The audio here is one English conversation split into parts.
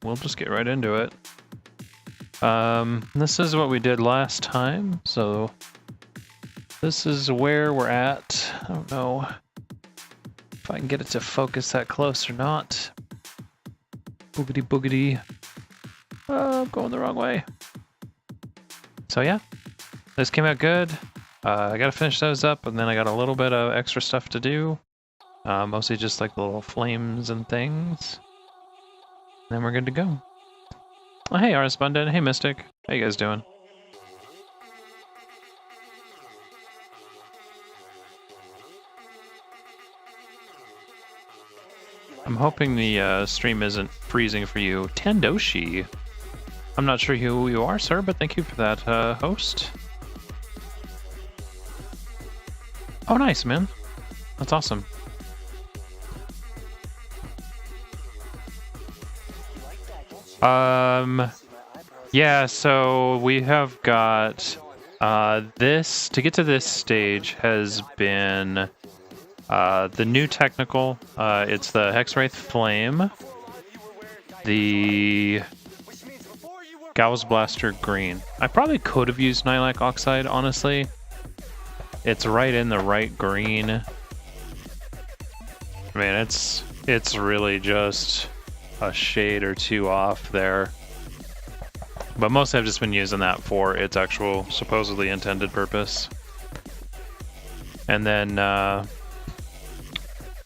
we'll just get right into it. This is what we did last time, so this is where we're at. I don't know if I can get it to focus that close or not. Boogity boogity. Oh, I'm going the wrong way. So yeah, this came out good. I gotta finish those up, and then I got a little bit of extra stuff to do. Mostly just like the little flames and things. And then we're good to go. Oh, hey, Arsbundin. Hey, Mystic. How you guys doing? I'm hoping the stream isn't freezing for you. Tandoshi. I'm not sure who you are, sir, but thank you for that, host. Oh, nice, man. That's awesome. Yeah, so we have got this to get to this stage has been the new technical. It's the Hexwraith Flame, the Gauss Blaster Green. I probably could have used Nylak Oxide, honestly. It's right in the right green. I mean, it's really just a shade or two off there. But mostly I've just been using that for its actual supposedly intended purpose. And then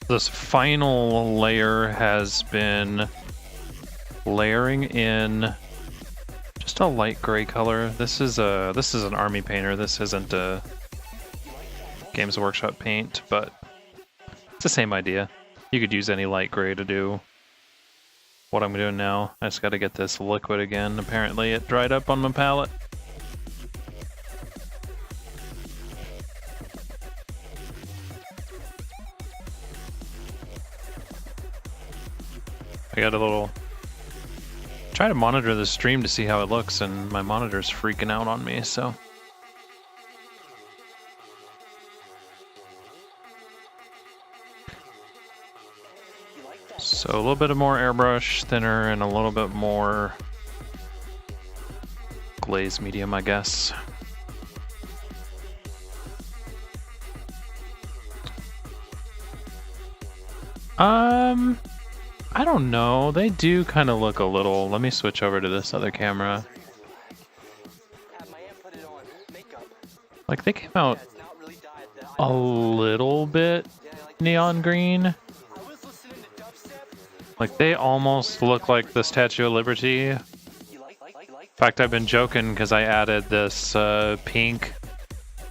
this final layer has been layering in just a light gray color. This is an army painter. This isn't a Games Workshop paint, but it's the same idea. You could use any light gray to do what I'm doing now. I just got to get this liquid again. Apparently it dried up on my palette. I got a little... try to monitor the stream to see how it looks, and my monitor's freaking out on me, so... So a little bit of more airbrush, thinner, and a little bit more glaze medium, I guess. I don't know. They do kind of look a little... Let me switch over to this other camera. Like, they came out a little bit neon green. Like, they almost look like the Statue of Liberty. In fact, I've been joking because I added this pink,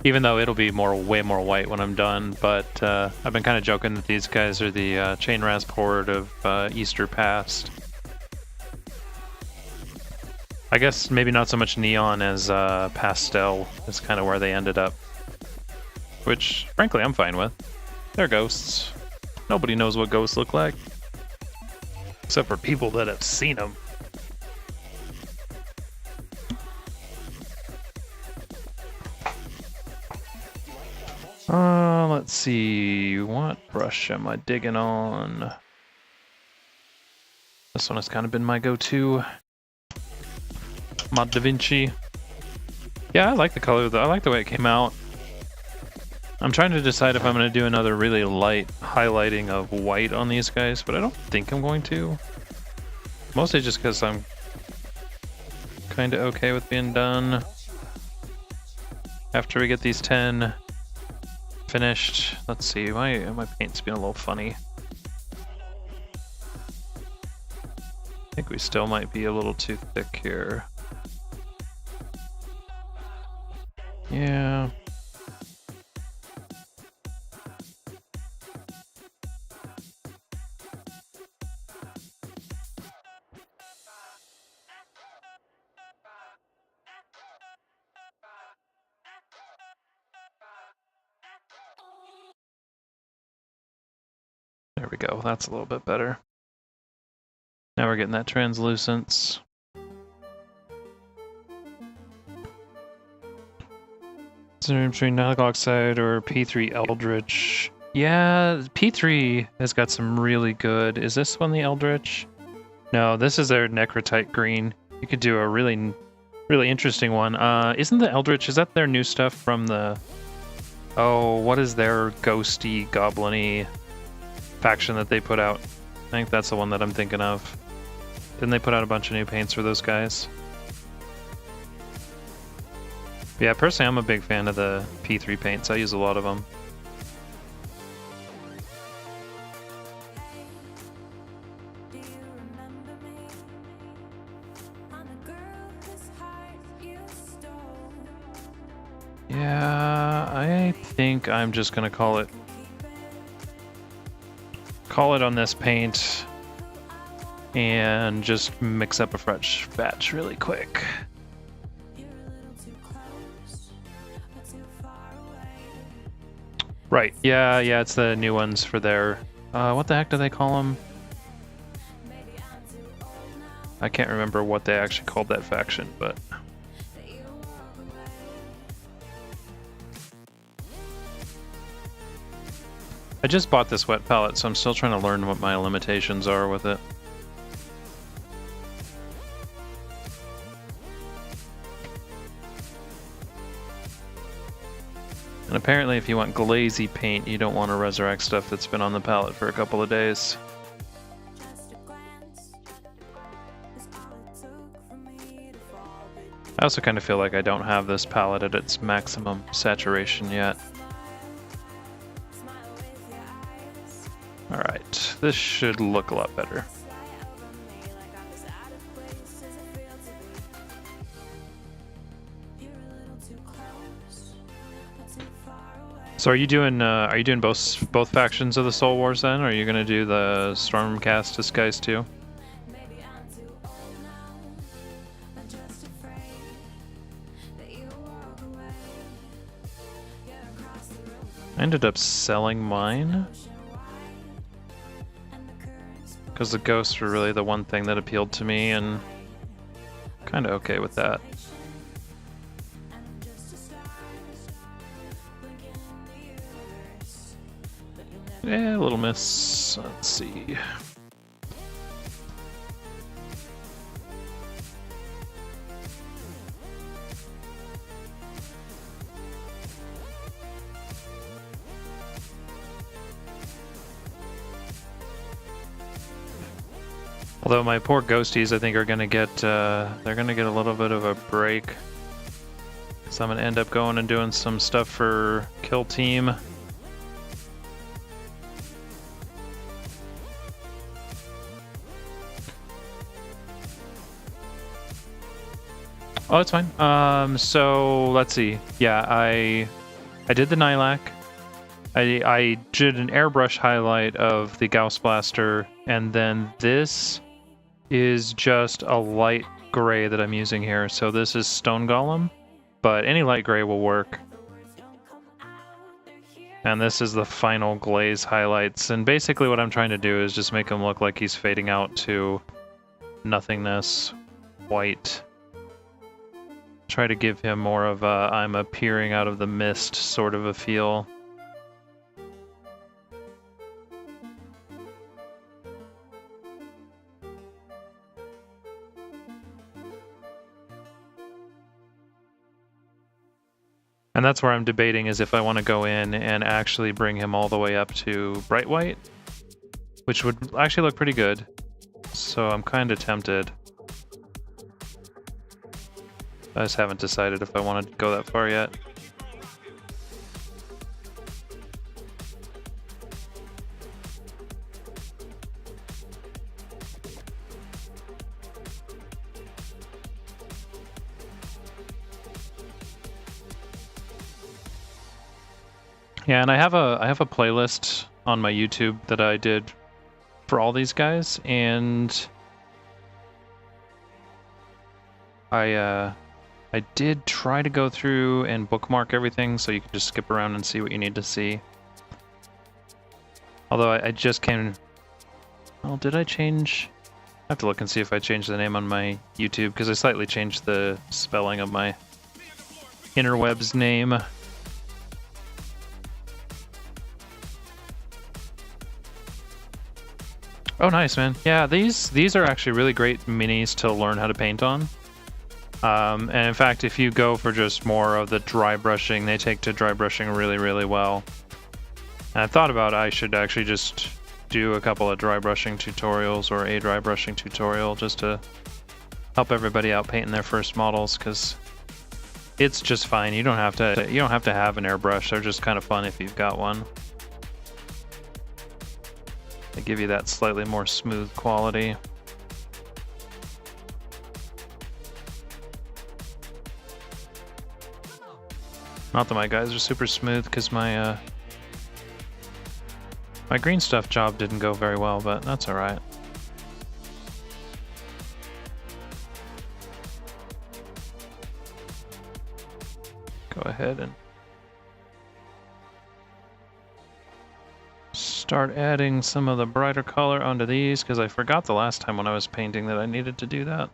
even though it'll be way more white when I'm done. But I've been kind of joking that these guys are the Chain Rasp Horde of Easter past. I guess maybe not so much neon as pastel is kind of where they ended up. Which, frankly, I'm fine with. They're ghosts. Nobody knows what ghosts look like. Except for people that have seen them. Let's see. What brush am I digging on? This one has kind of been my go-to. Mod Da Vinci. Yeah, I like the color though. I like the way it came out. I'm trying to decide if I'm going to do another really light highlighting of white on these guys, but I don't think I'm going to. Mostly just because I'm kind of okay with being done. After we get these 10 finished, let's see, my paint's been a little funny. I think we still might be a little too thick here. Yeah. There we go, that's a little bit better. Now we're getting that translucence. Between Nylak Oxide or P3 Eldritch. Yeah, P3 has got some really good... Is this one the Eldritch? No, this is their Necrotite green. You could do a really interesting one. Isn't the Eldritch, is that their new stuff from the... Oh, what is their ghosty, goblin-y faction that they put out? I think that's the one that I'm thinking of. Didn't they put out a bunch of new paints for those guys? But yeah, personally, I'm a big fan of the P3 paints. I use a lot of them. Yeah, I think I'm just gonna call it on this paint and just mix up a fresh batch really quick. Right, yeah, it's the new ones for their, what the heck do they call them? I can't remember what they actually called that faction, but... I just bought this wet palette, so I'm still trying to learn what my limitations are with it. And apparently if you want glazy paint, you don't want to resurrect stuff that's been on the palette for a couple of days. I also kind of feel like I don't have this palette at its maximum saturation yet. Alright, this should look a lot better. So are you doing both factions of the Soul Wars then? Or are you gonna do the Stormcast Disguise too? I ended up selling mine because the ghosts were really the one thing that appealed to me, and kind of okay with that. Yeah, a little miss. Let's see. Although my poor ghosties, I think, are gonna get they're gonna get a little bit of a break. So I'm gonna end up going and doing some stuff for Kill Team. Oh, it's fine. So let's see. Yeah, I did the Nylak. I did an airbrush highlight of the Gauss Blaster, and then this is just a light gray that I'm using here. So this is Stone Golem, but any light gray will work. And this is the final glaze highlights. And basically what I'm trying to do is just make him look like he's fading out to nothingness, white. Try to give him more of a I'm appearing out of the mist sort of a feel. And that's where I'm debating, is if I want to go in and actually bring him all the way up to bright white, which would actually look pretty good. So I'm kind of tempted. I just haven't decided if I want to go that far yet. Yeah, and I have a playlist on my YouTube that I did for all these guys, and I did try to go through and bookmark everything so you can just skip around and see what you need to see. Although I just came... Well, did I change... I have to look and see if I changed the name on my YouTube, because I slightly changed the spelling of my interwebs name. Oh, nice, man. Yeah, these are actually really great minis to learn how to paint on. And in fact, if you go for just more of the dry brushing, they take to dry brushing really, really well. And I thought about I should actually just do a couple of dry brushing tutorials or a dry brushing tutorial just to help everybody out painting their first models, because it's just fine. You don't have to have an airbrush. They're just kind of fun if you've got one. They give you that slightly more smooth quality. Not that my guys are super smooth, because my my green stuff job didn't go very well, but that's all right. Go ahead and start adding some of the brighter color onto these, because I forgot the last time when I was painting that I needed to do that.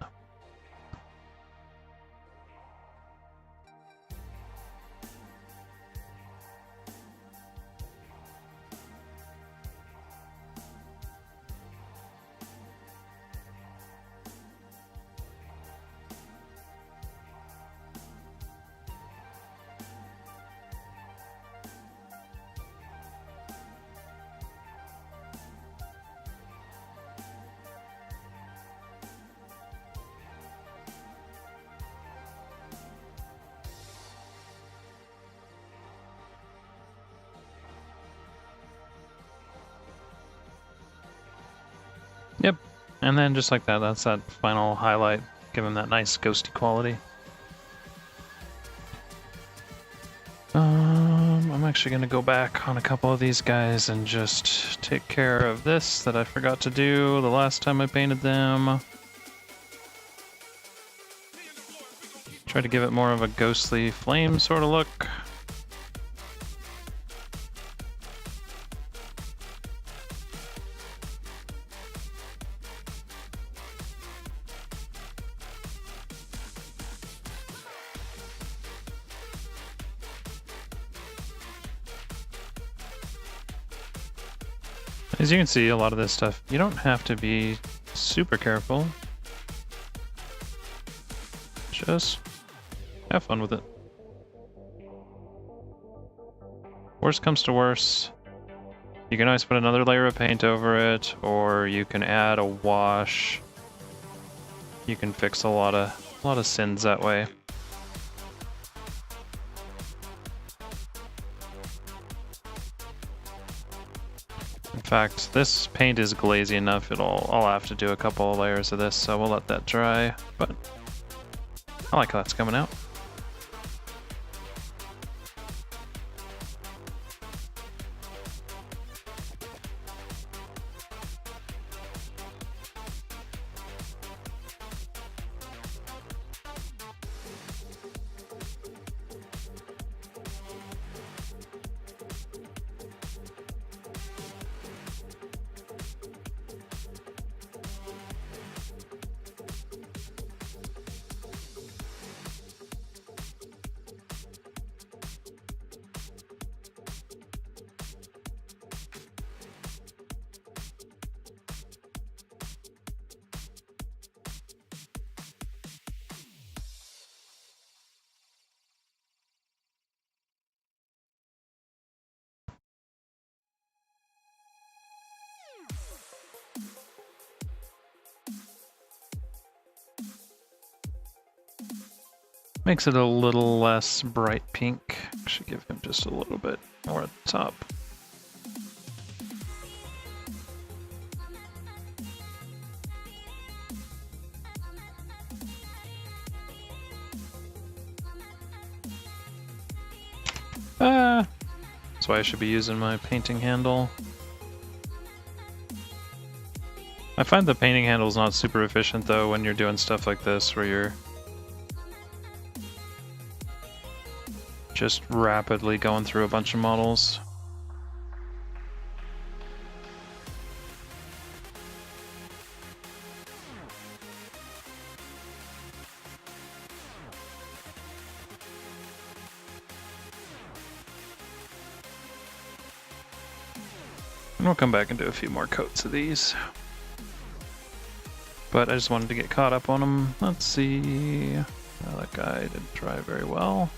Yep, and then just like that, that's that final highlight, give him that nice ghosty quality. I'm actually going to go back on a couple of these guys and just take care of this that I forgot to do the last time I painted them. Try to give it more of a ghostly flame sort of look. As you can see, a lot of this stuff, you don't have to be super careful. Just have fun with it. Worst comes to worst, you can always put another layer of paint over it, or you can add a wash. You can fix a lot of sins that way. In fact, this paint is glazy enough, I'll have to do a couple of layers of this, so we'll let that dry, but I like how that's coming out. Makes it a little less bright pink. Should give him just a little bit more at the top. That's why I should be using my painting handle. I find the painting handle is not super efficient though when you're doing stuff like this where you're just rapidly going through a bunch of models. And we'll come back and do a few more coats of these. but I just wanted to get caught up on them. Let's see. Oh, that guy didn't try very well.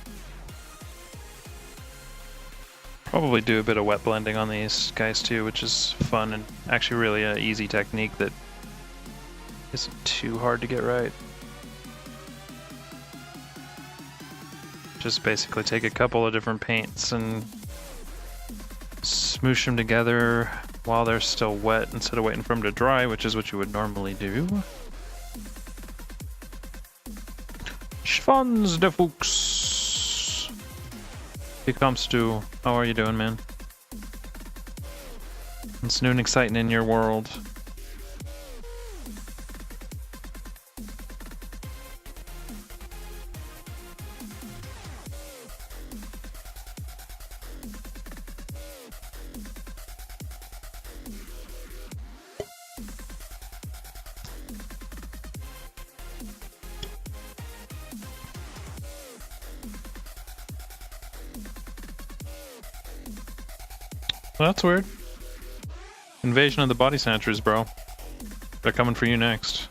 Probably do a bit of wet blending on these guys too, which is fun and actually really an easy technique that isn't too hard to get right. Just basically take a couple of different paints and smoosh them together while they're still wet instead of waiting for them to dry, which is what you would normally do. Schwanz de Fuchs. Here comes to. How are you doing, man? It's new and exciting in your world. Well, that's weird. Invasion of the body snatchers, bro. They're coming for you next.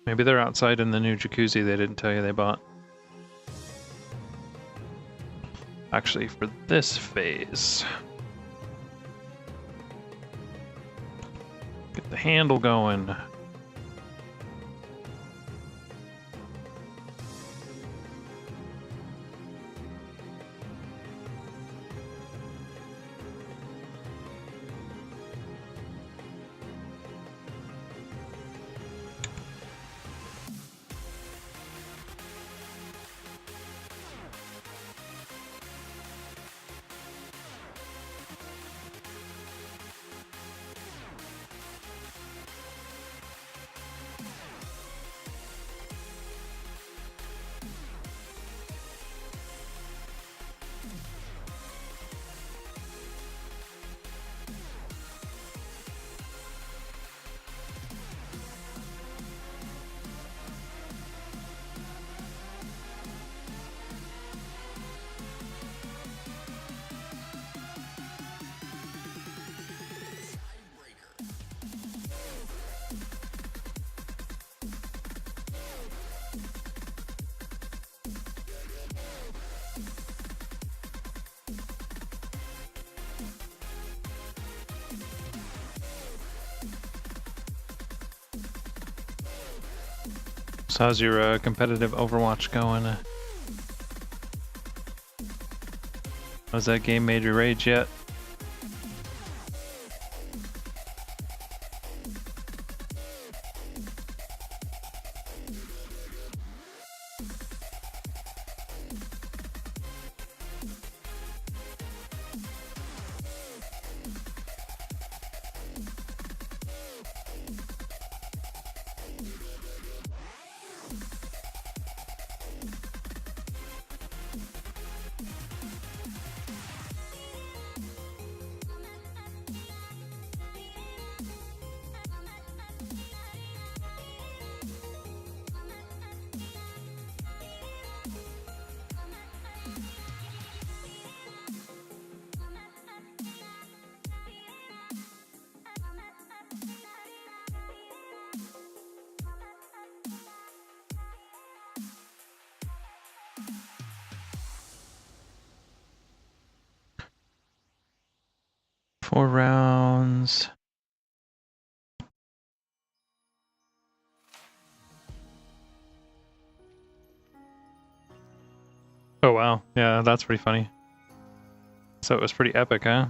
Maybe they're outside in the new jacuzzi they didn't tell you they bought. Actually, for this phase, get the handle going. So how's your competitive Overwatch going? Has that game made you rage yet? Four rounds. Oh wow, yeah, that's pretty funny. So it was pretty epic, huh?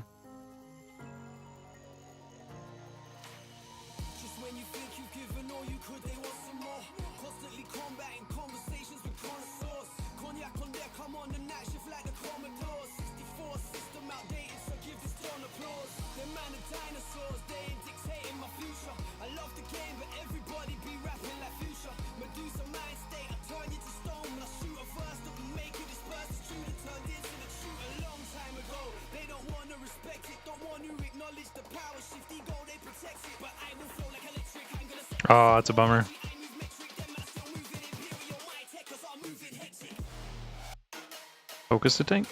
Oh, that's a bummer. Focus the tank.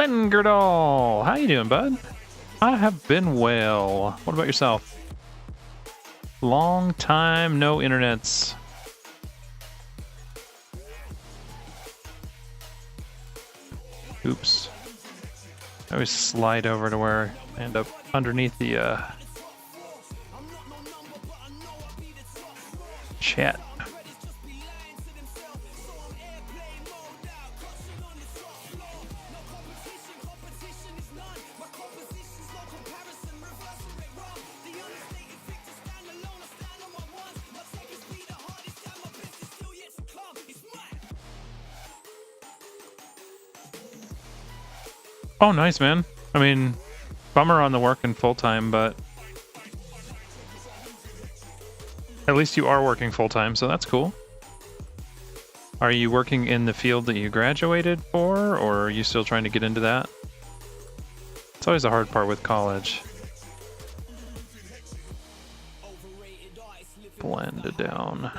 Glengirdal! How you doing, bud? I have been well. What about yourself? Long time no internets. Oops. I always slide over to where I end up underneath the chat. Oh, nice, man. I mean, bummer on the working full-time, but at least you are working full-time, so that's cool. Are you working in the field that you graduated for, or are you still trying to get into that? It's always the hard part with college. Blend it down.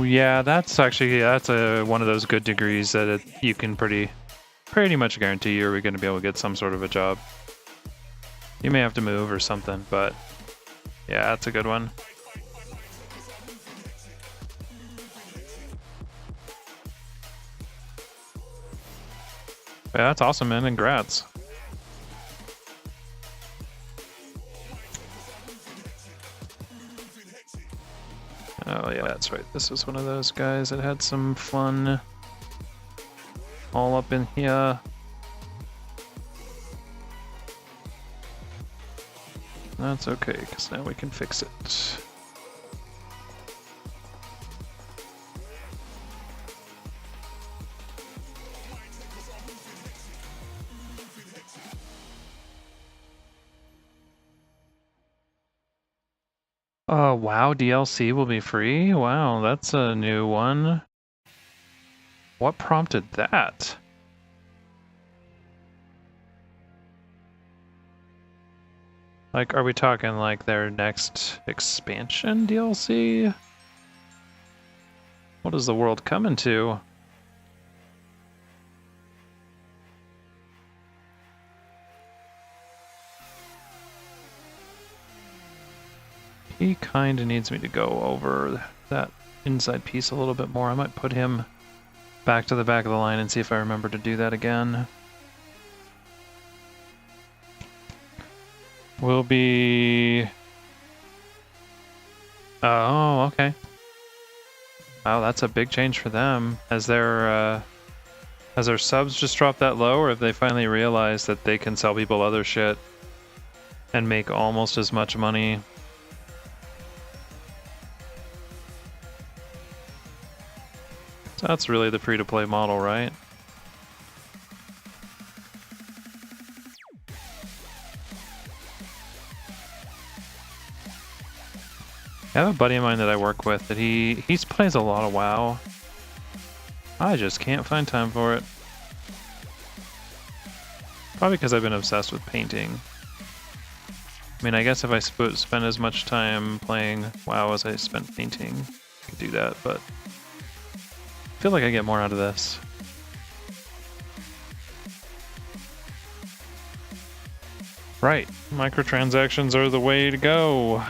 Yeah, that's actually one of those good degrees that you can pretty much guarantee you're going to be able to get some sort of a job. You may have to move or something, but yeah, that's a good one. Yeah, that's awesome, man. Congrats. Oh yeah, that's right. This was one of those guys that had some fun all up in here. That's okay, because now we can fix it. WoW DLC will be free? Wow, that's a new one. What prompted that? Like, are we talking like their next expansion DLC? What is the world coming to? He kind of needs me to go over that inside piece a little bit more. I might put him back to the back of the line and see if I remember to do that again. Will be... Oh, okay. Wow, that's a big change for them. Has their subs just dropped that low, or have they finally realized that they can sell people other shit and make almost as much money? So that's really the free-to-play model, right? I have a buddy of mine that I work with that he plays a lot of WoW. I just can't find time for it. Probably because I've been obsessed with painting. I mean, I guess if I spend as much time playing WoW as I spent painting, I could do that, but I feel like I get more out of this. Right, microtransactions are the way to go.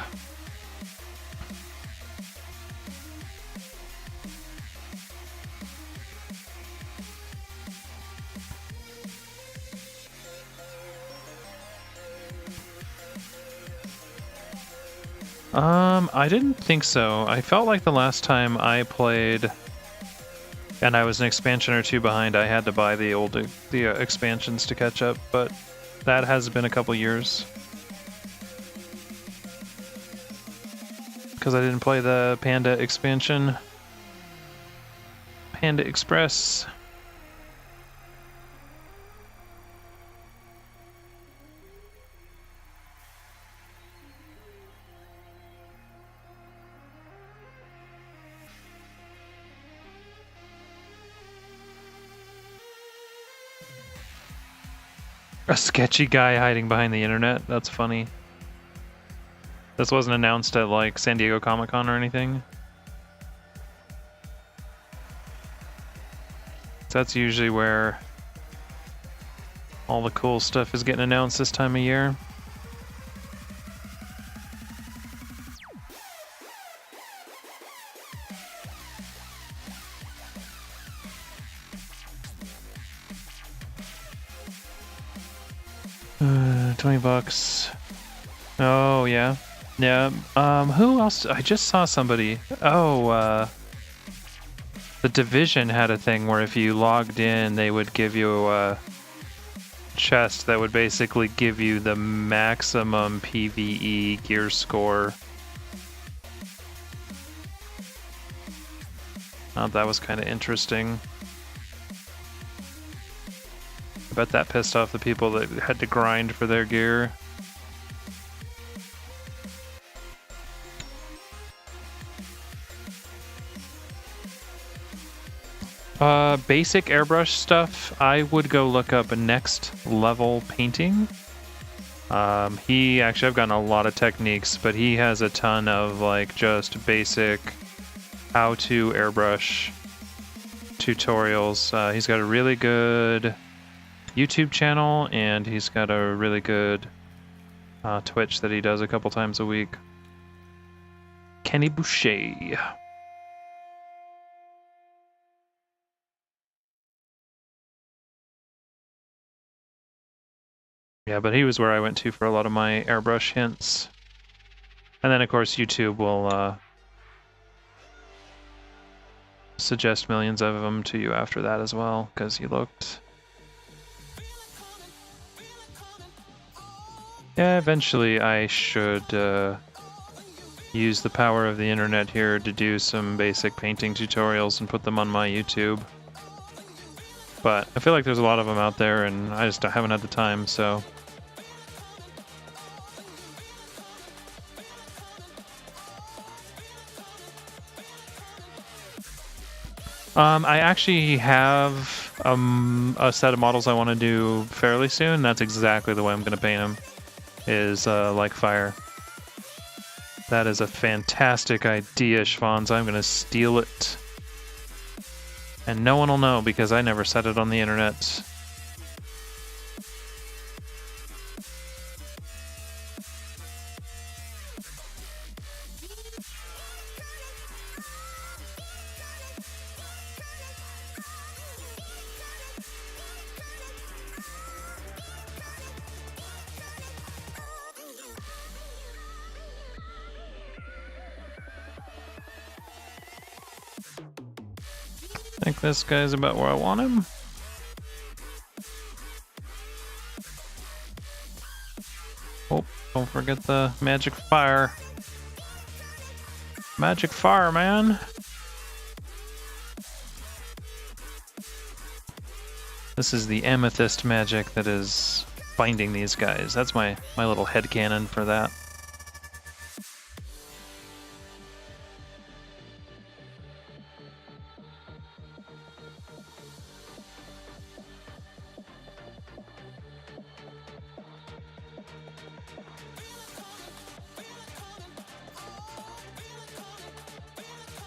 I didn't think so. I felt like the last time I played and I was an expansion or two behind, I had to buy the expansions to catch up, but that has been a couple years. because I didn't play the Panda expansion. Panda Express. A sketchy guy hiding behind the internet. That's funny. This wasn't announced at like San Diego Comic-Con or anything. That's usually where all the cool stuff is getting announced this time of year. $20. Oh yeah, yeah. Who else? I just saw somebody. Oh, the Division had a thing where if you logged in, they would give you a chest that would basically give you the maximum PvE gear score. Oh, that was kind of interesting. I bet that pissed off the people that had to grind for their gear. Basic airbrush stuff, I would go look up Next Level Painting. He actually, I've gotten a lot of techniques, but he has a ton of like just basic how to airbrush tutorials. He's got a really good YouTube channel, and he's got a really good Twitch that he does a couple times a week. Kenny Boucher. Yeah, but he was where I went to for a lot of my airbrush hints. And then, of course, YouTube will suggest millions of them to you after that as well, because you looked. Yeah, eventually I should use the power of the internet here to do some basic painting tutorials and put them on my YouTube. But I feel like there's a lot of them out there, and I just haven't had the time, so... I actually have a set of models I want to do fairly soon. That's exactly the way I'm going to paint them, is like fire. That is a fantastic idea, Schwanz. I'm going to steal it. And no one will know because I never said it on the internet. I think this guy's about where I want him. Oh, don't forget the magic fire. Magic fire, man. This is the amethyst magic that is binding these guys. That's my little headcanon for that.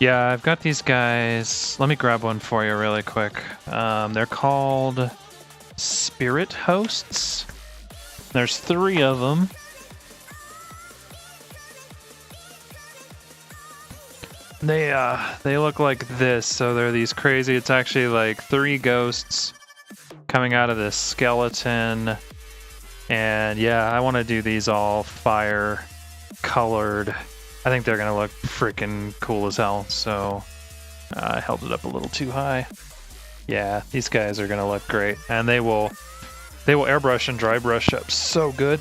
Yeah, I've got these guys. Let me grab one for you really quick. They're called Spirit Hosts. There's 3 of them. They look like this, so they're these crazy. It's actually like 3 ghosts coming out of this skeleton. And yeah, I want to do these all fire colored. I think they're gonna look freaking cool as hell, so I held it up a little too high. Yeah, these guys are gonna look great, and they will airbrush and dry brush up so good.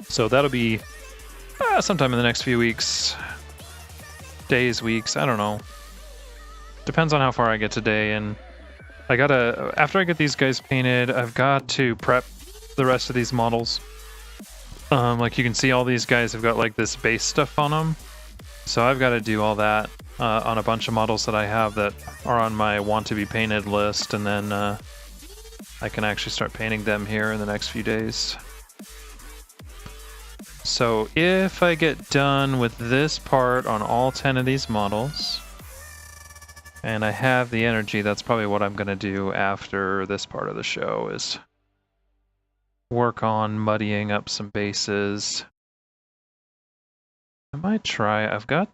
So that'll be Sometime in the next few weeks. Days, weeks, I don't know. Depends on how far I get today, and I gotta, after I get these guys painted, I've got to prep the rest of these models. Like you can see, all these guys have got like this base stuff on them, so I've got to do all that on a bunch of models that I have that are on my want to be painted list, and then I can actually start painting them here in the next few days. So if I get done with this part on all 10 of these models, and I have the energy, that's probably what I'm going to do after this part of the show, is work on muddying up some bases. I might try, I've got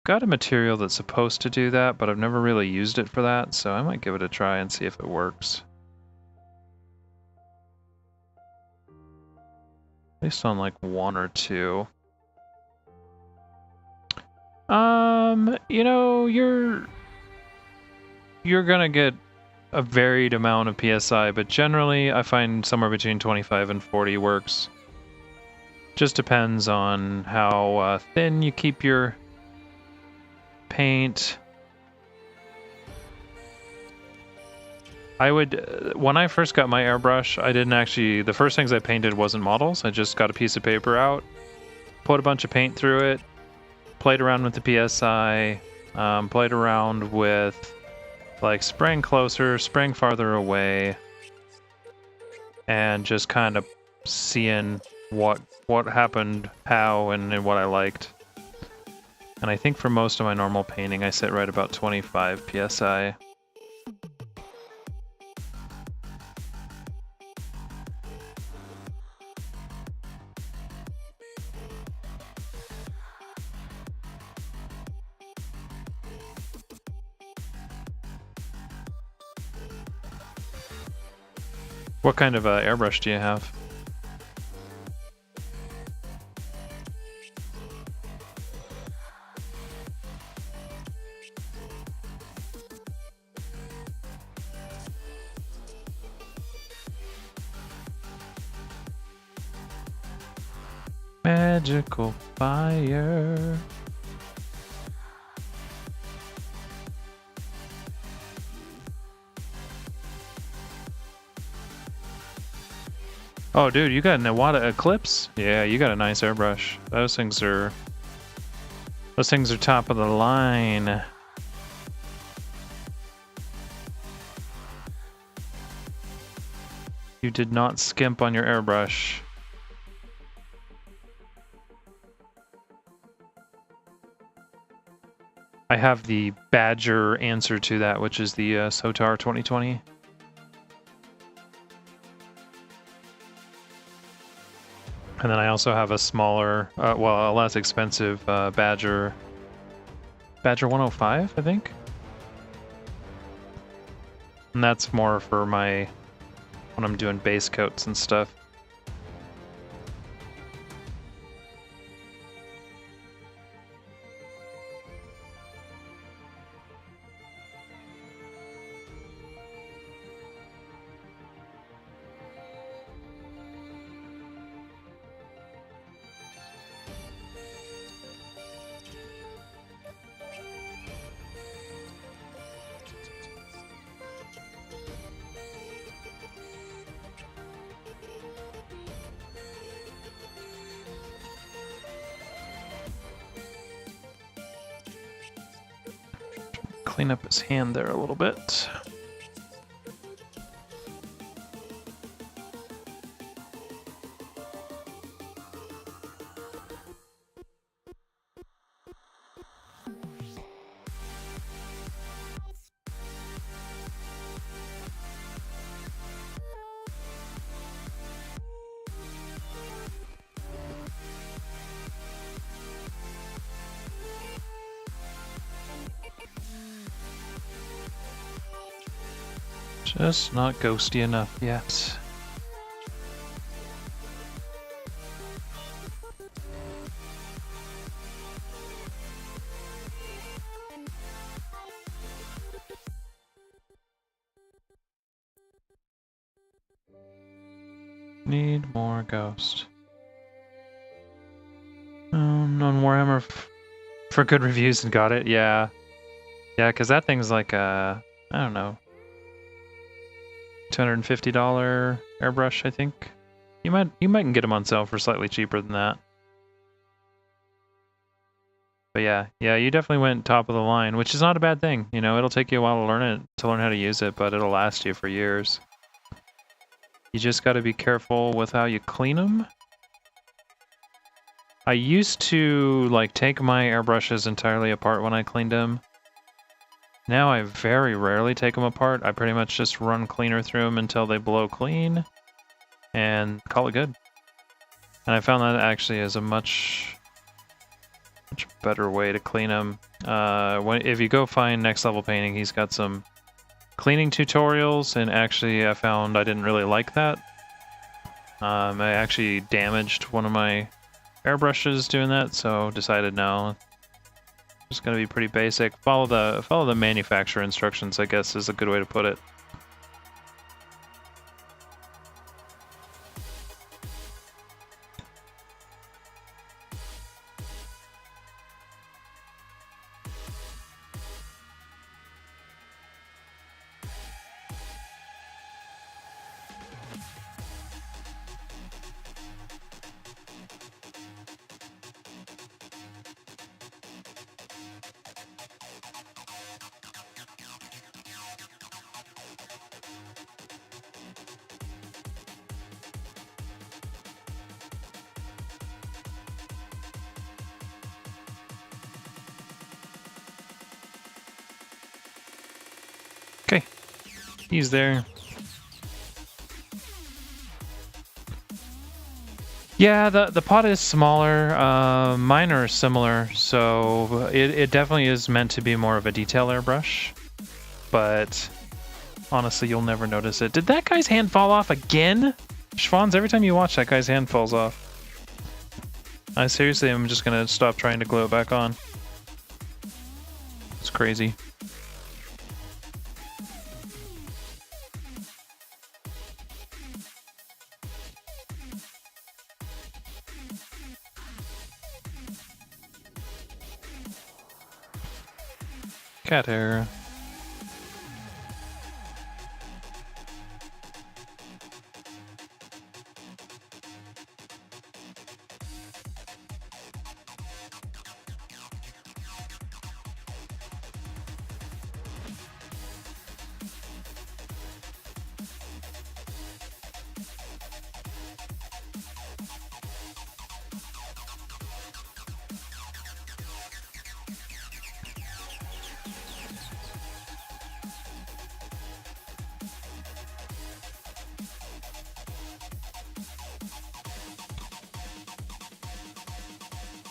a material that's supposed to do that, but I've never really used it for that, so I might give it a try and see if it works. At least on like one or two. You know, you're gonna get a varied amount of PSI, but generally I find somewhere between 25 and 40 works. Just depends on how thin you keep your paint. I would, when I first got my airbrush, I didn't actually, the first things I painted wasn't models. I just got a piece of paper out, put a bunch of paint through it, played around with the PSI, played around with like spraying closer, spraying farther away, and just kind of seeing what happened, how, and what I liked. And I think for most of my normal painting, I sit right about 25 PSI. What kind of airbrush do you have? Magical fire. Oh, dude, you got an Iwata Eclipse? Yeah, you got a nice airbrush. Those things are top of the line. You did not skimp on your airbrush. I have the Badger answer to that, which is the Sotar 2020. And then I also have a smaller, well, a less expensive Badger 105, I think. And that's more for when I'm doing base coats and stuff. Clean up his hand there a little bit. Just not ghosty enough yet. Need more ghost. on Warhammer for good reviews and got it. Yeah, because that thing's like I don't know, $250 airbrush, I think. You might get them on sale for slightly cheaper than that. But yeah, you definitely went top of the line, which is not a bad thing. You know, it'll take you a while to learn how to use it, but it'll last you for years. You just got to be careful with how you clean them. I used to like take my airbrushes entirely apart when I cleaned them. Now I very rarely take them apart. I pretty much just run cleaner through them until they blow clean and call it good. And I found that actually is a much better way to clean them. If you go find Next Level Painting, he's got some cleaning tutorials, and actually I found I didn't really like that. I actually damaged one of my airbrushes doing that, so decided no, just gonna be pretty basic. Follow the manufacturer instructions, I guess, is a good way to put it. Okay, he's there. Yeah, the pot is smaller. Mine are similar, so it definitely is meant to be more of a detail airbrush. But honestly, you'll never notice it. Did that guy's hand fall off again? Schwans, every time you watch, that guy's hand falls off. I seriously am just gonna stop trying to glue it back on. It's crazy. Cat hair.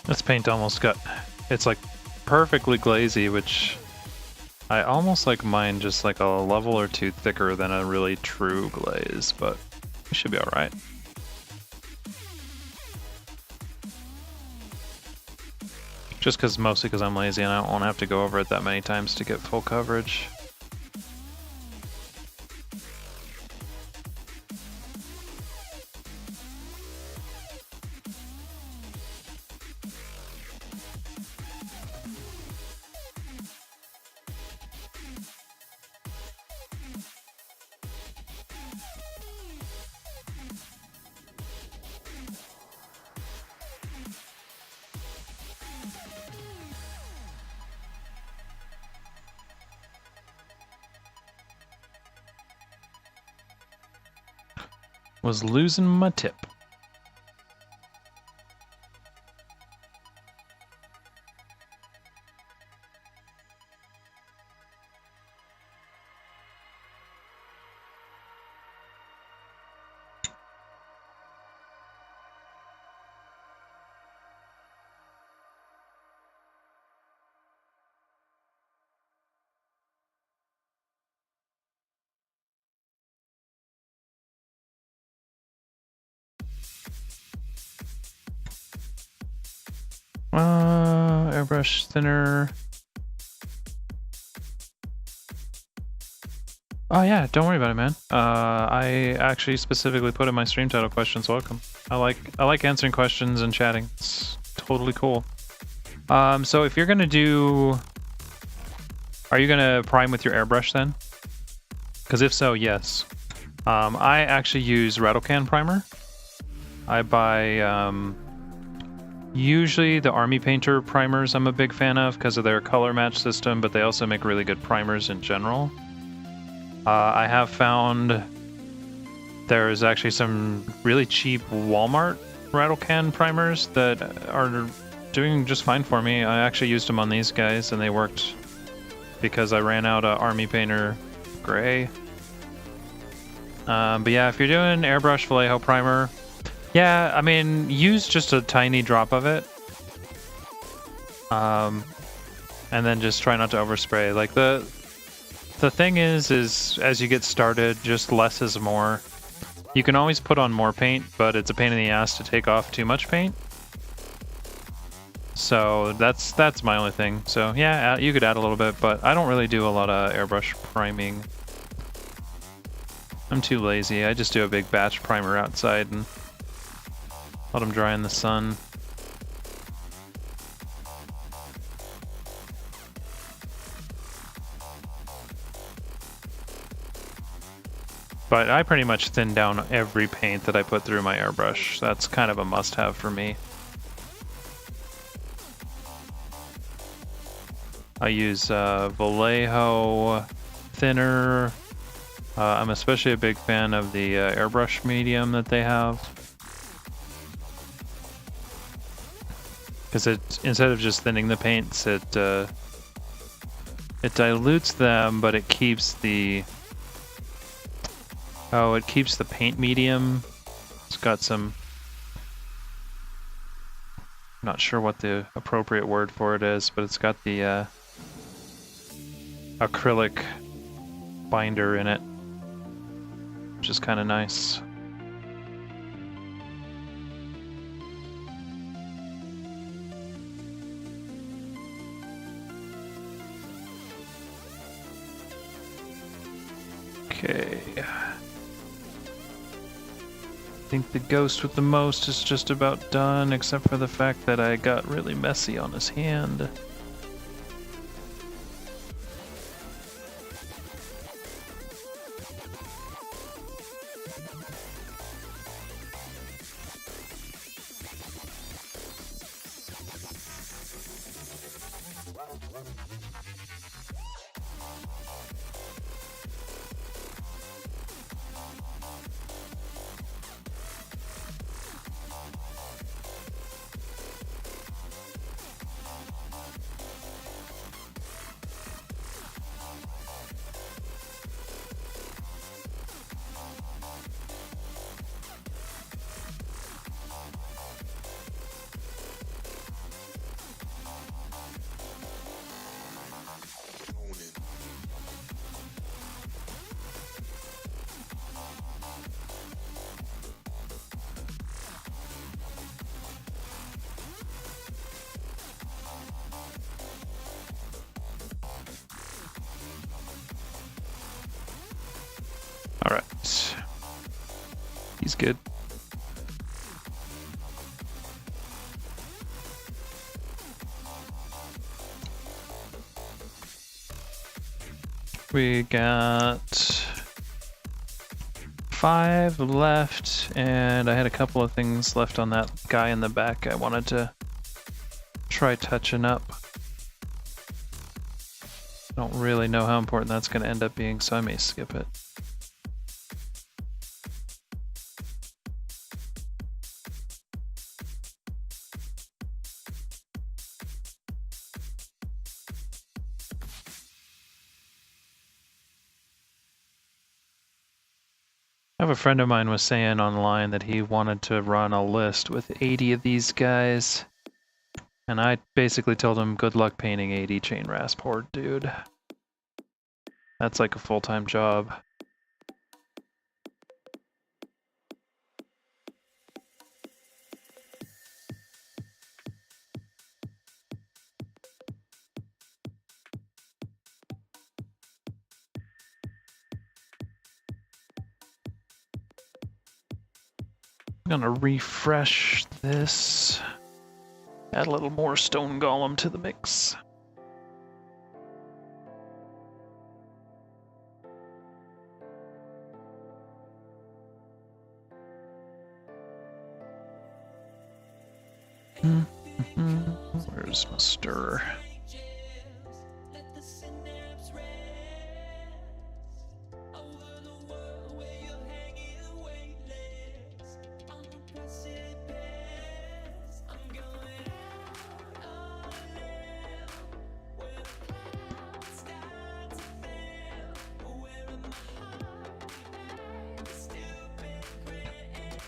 This paint almost got, it's like perfectly glazy, which I almost like mine just like a level or two thicker than a really true glaze, but it should be all right. Just mostly because I'm lazy and I won't have to go over it that many times to get full coverage. Was losing my tip. Airbrush thinner. Oh yeah, don't worry about it, man. I actually specifically put in my stream title, questions welcome. I like answering questions and chatting. It's totally cool. So if you're gonna do... Are you gonna prime with your airbrush then? Because if so, yes. I actually use rattle can primer. I buy usually the Army Painter primers I'm a big fan of because of their color match system, but they also make really good primers in general. I have found there's actually some really cheap Walmart rattle can primers that are doing just fine for me. I actually used them on these guys and they worked because I ran out of Army Painter gray. But yeah, if you're doing airbrush Vallejo primer, yeah, I mean, use just a tiny drop of it. And then just try not to overspray. Like the thing is as you get started, just less is more. You can always put on more paint, but it's a pain in the ass to take off too much paint. So that's my only thing. So yeah, you could add a little bit, but I don't really do a lot of airbrush priming. I'm too lazy. I just do a big batch primer outside and let them dry in the sun. But I pretty much thin down every paint that I put through my airbrush. That's kind of a must-have for me. I use Vallejo thinner. I'm especially a big fan of the airbrush medium that they have. Because instead of just thinning the paints, it dilutes them, but it keeps the... Oh, it keeps the paint medium. It's got some... I'm not sure what the appropriate word for it is, but it's got the acrylic binder in it, which is kind of nice. Okay. I think the ghost with the most is just about done, except for the fact that I got really messy on his hand. Alright. He's good. We got 5 left, and I had a couple of things left on that guy in the back I wanted to try touching up. Don't really know how important that's going to end up being, so I may skip it. I have a friend of mine was saying online that he wanted to run a list with 80 of these guys. And I basically told him, good luck painting 80 chain rasp horde, dude. That's like a full-time job. I'm gonna refresh this. Add a little more stone golem to the mix. Where's my stir?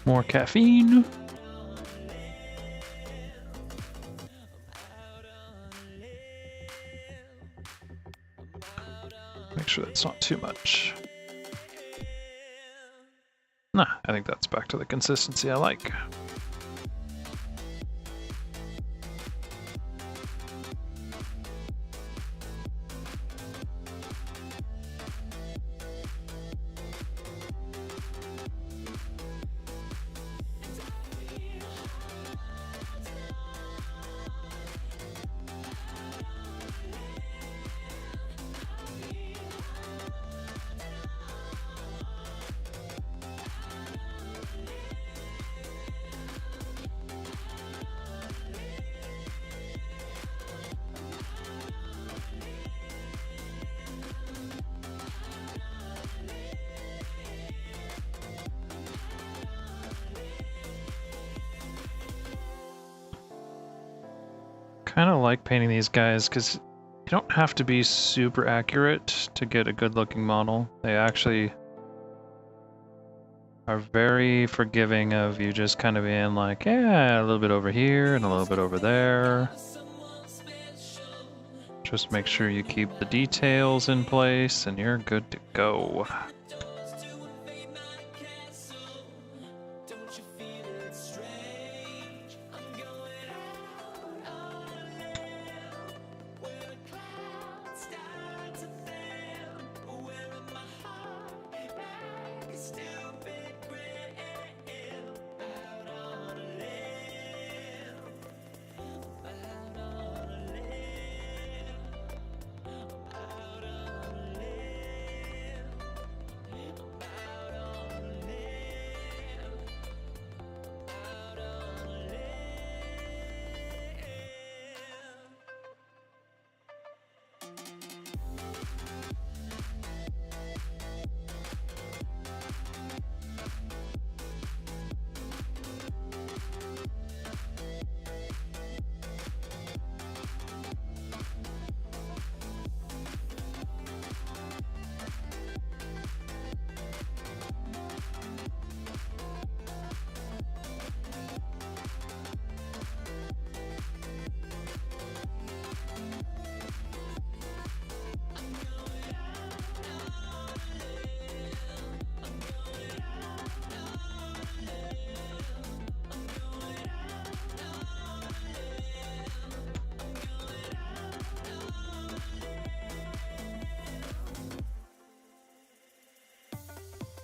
More caffeine. Make sure that's not too much. Nah, I think that's back to the consistency I like. Kind of like painting these guys because you don't have to be super accurate to get a good looking model. They actually are very forgiving of you just kind of being like, yeah, a little bit over here and a little bit over there. Just make sure you keep the details in place and you're good to go.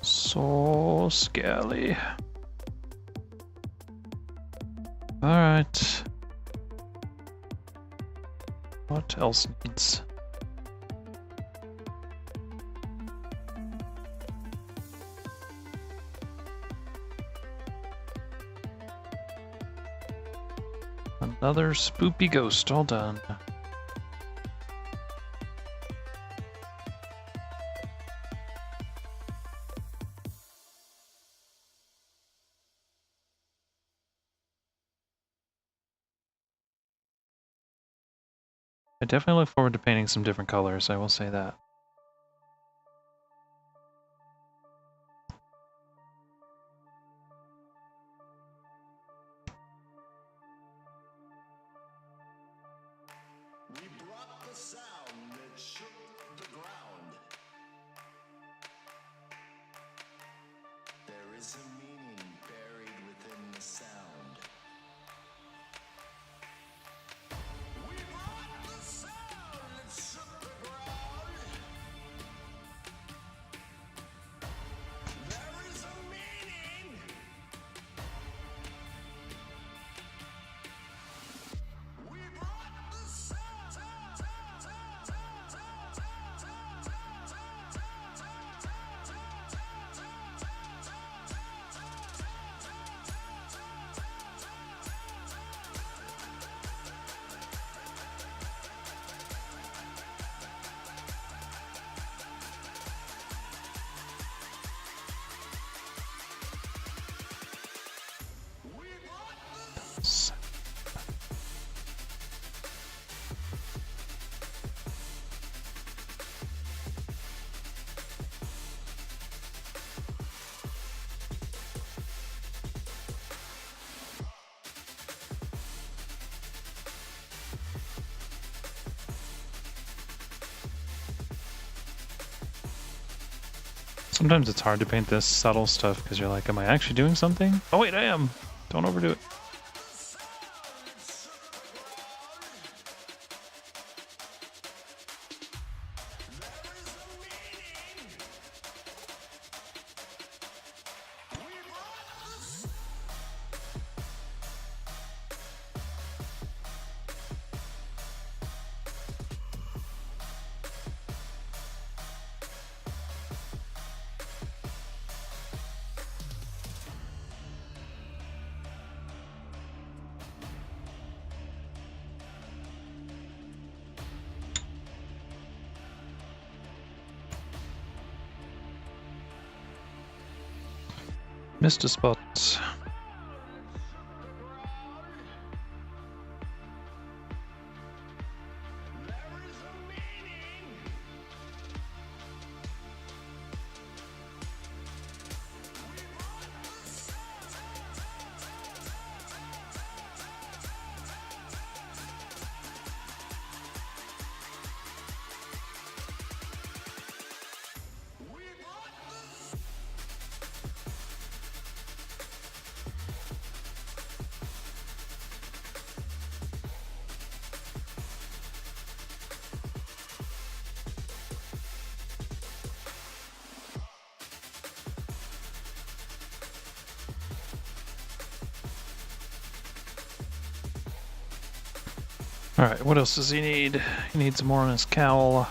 So scally. Alright. What else needs? Another spoopy ghost, all done. I definitely look forward to painting some different colors, I will say that. We brought the sound that shook the ground. There is a meaning buried within the sound. We brought the sound that shook the ground. There is a meaning. Sometimes it's hard to paint this subtle stuff because you're like, am I actually doing something? Oh wait, I am. Don't overdo it. Missed a spot. Alright, what else does he need? He needs more on his cowl.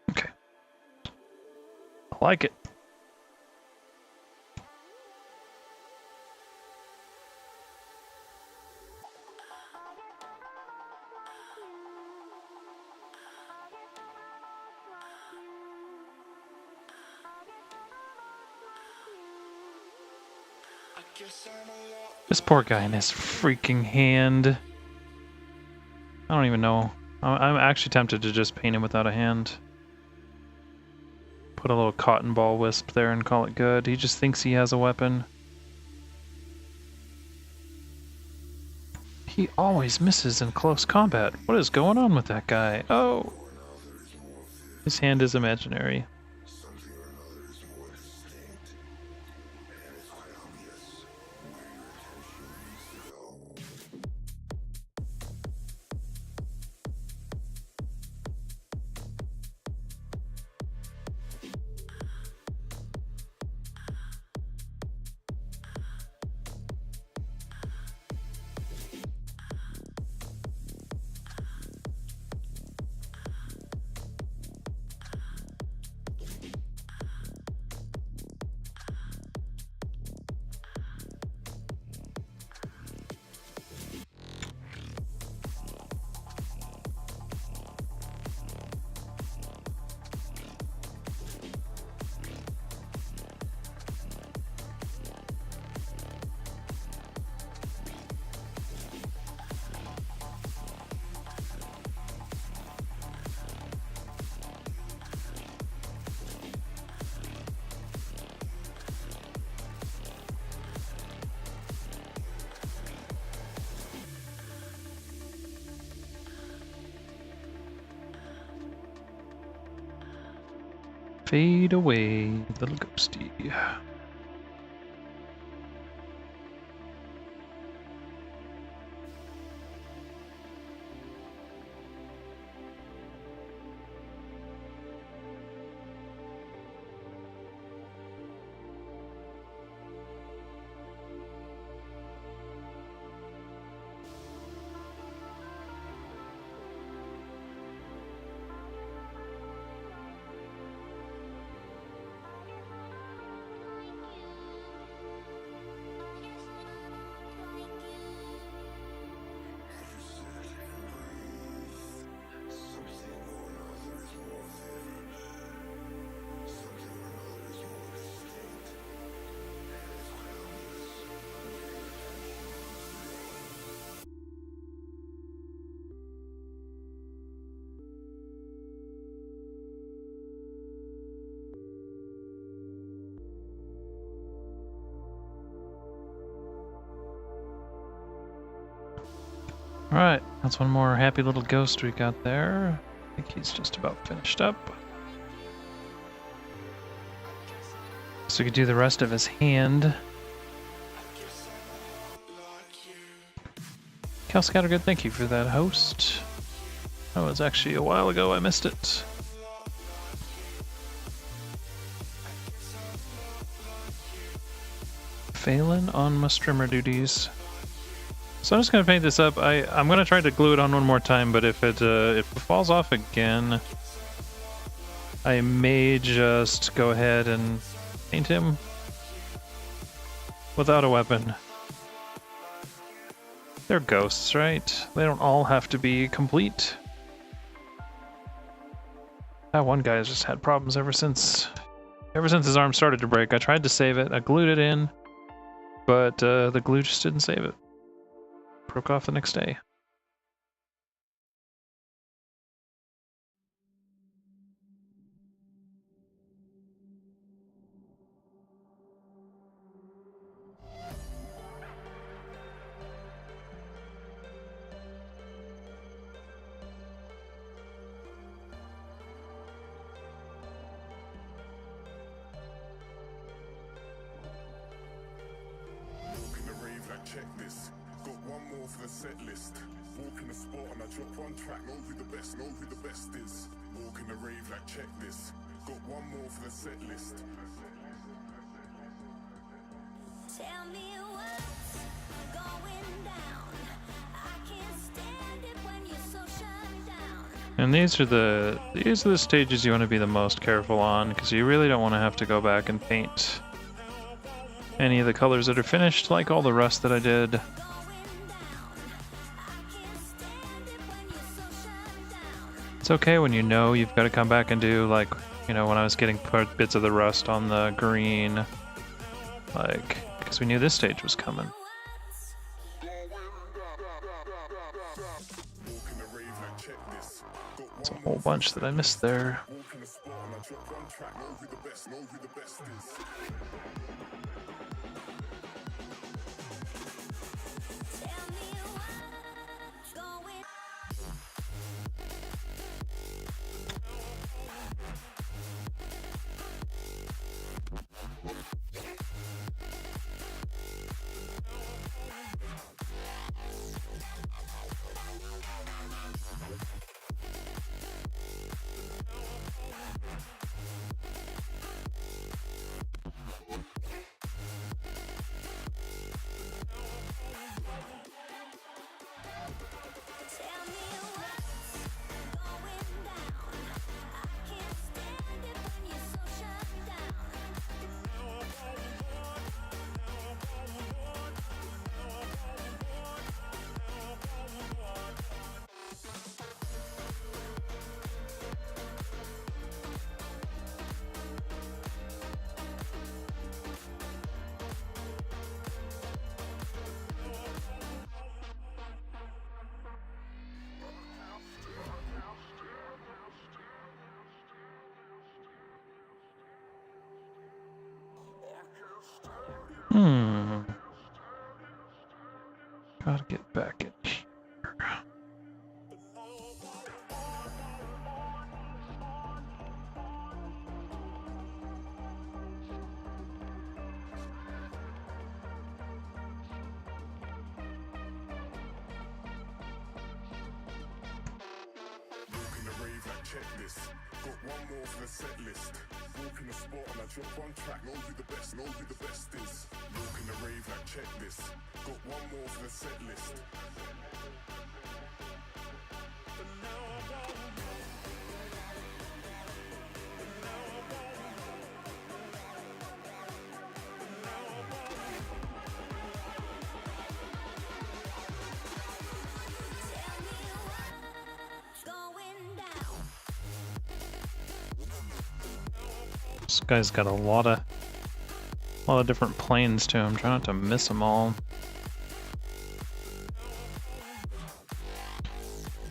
Okay. I like it. This poor guy in his freaking hand. I don't even know. I'm actually tempted to just paint him without a hand. Put a little cotton ball wisp there and call it good. He just thinks he has a weapon. He always misses in close combat. What is going on with that guy? Oh! His hand is imaginary. Fade away, little ghosty. Alright, that's one more happy little ghost we got there. I think he's just about finished up. So we could do the rest of his hand. Cal Scattergood, thank you for that host. That was actually a while ago, I missed it. Phelan on my strimmer duties. So I'm just gonna paint this up. I'm gonna try to glue it on one more time, but if it falls off again, I may just go ahead and paint him without a weapon. They're ghosts, right? They don't all have to be complete. That one guy has just had problems ever since his arm started to break. I tried to save it, I glued it in, but the glue just didn't save it. Broke off the next day. Walk in the rave like checklist. Got one more for the set list. Walk in the spot and I drop one track. Know who the best is. Walk in the rave like checklist. Got one more for the set list. Tell me what's going down. I can't stand it when you're so shut down. And these are the stages you want to be the most careful on, because you really don't want to have to go back and paint any of the colors that are finished, like all the rest that I did. Going down. I can't stand it when you're so shut down. It's okay when you know you've got to come back and do, like, you know, when I was getting bits of the rust on the green, like, because we knew this stage was coming. What's Walk in the rave like checklist. Got It's a one whole more bunch that I missed there. walk in the spot and I drop one track. Know who the best is. Tell me what's going. Tell me what's going down. I can't stand it when you're so shut down. Gotta get back in here. Walk in the rave like checklist. Got one more for the set list. Walk in the spot and I drop one track. Know who the best is. Walk in the rave like checklist. Got one more for the set list. Tell me what's going down. This guy's got a lot of different planes to him. Try not to miss them all.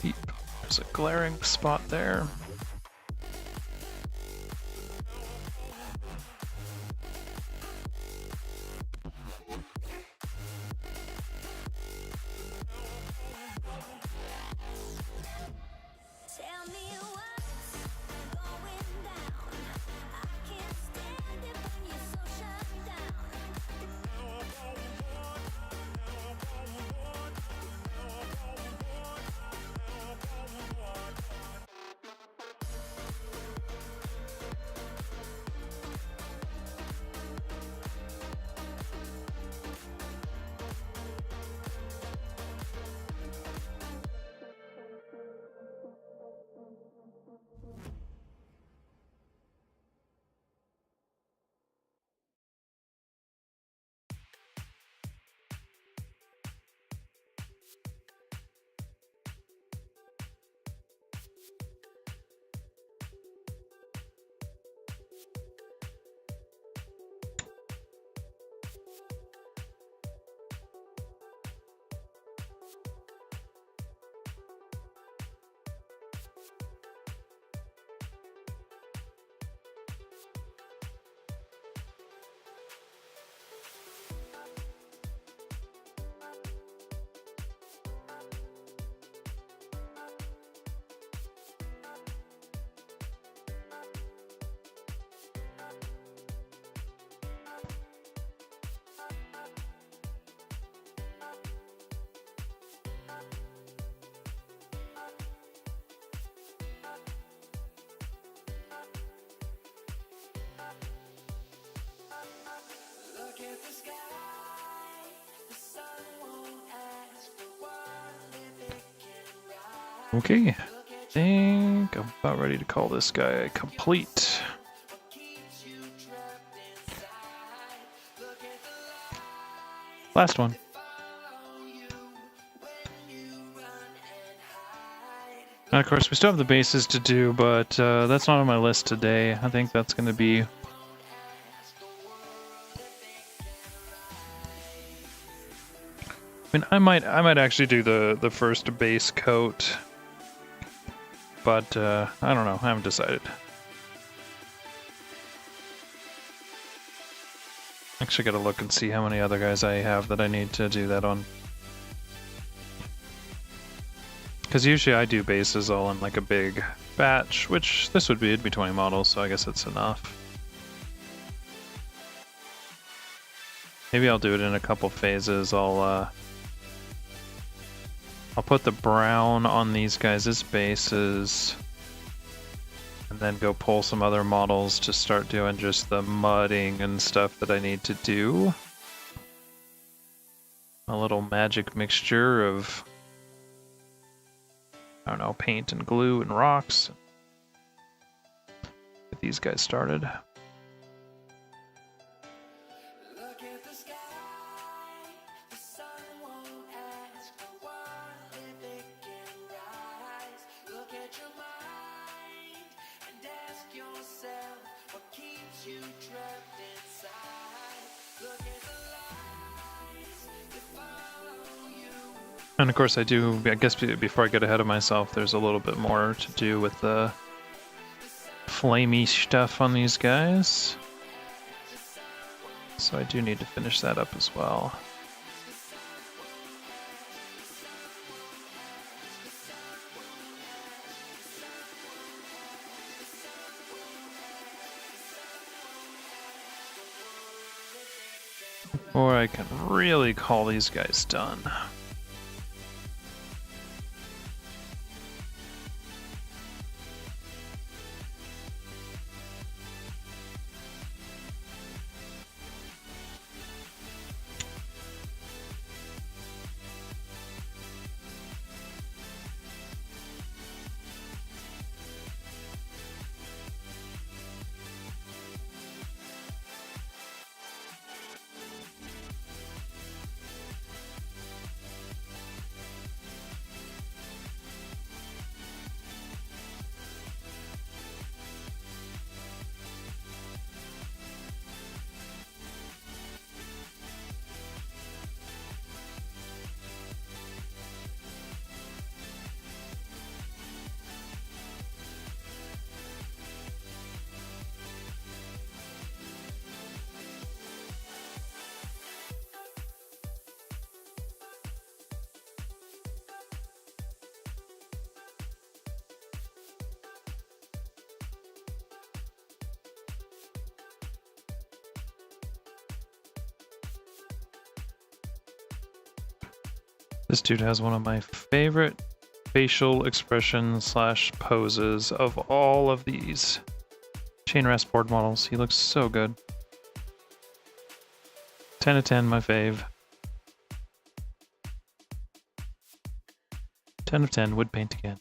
Deep. There's a glaring spot there. Okay, think I'm about ready to call this guy complete. Last one. And of course, we still have the bases to do, but that's not on my list today. I think that's going to be... I mean, I might actually do the first base coat, but I don't know. I haven't decided. Actually, got to look and see how many other guys I have that I need to do that on. Because usually I do bases all in like a big batch, which this would be, it'd be 20 models, so I guess it's enough. Maybe I'll do it in a couple phases. I'll put the brown on these guys' bases, and then go pull some other models to start doing just the mudding and stuff that I need to do. A little magic mixture of, I don't know, paint and glue and rocks. Get these guys started. Look at the sky, the sun won't ask what if it can rise. Look at your mind and ask yourself what keeps you trapped inside. Look at the lies that follow you. And of course I guess before I get ahead of myself, there's a little bit more to do with the flamey stuff on these guys. So I do need to finish that up as well. Or I can really call these guys done. This dude has one of my favorite facial expressions slash poses of all of these chain rest board models. He looks so good. 10 of 10, my fave. 10 of 10, would paint again.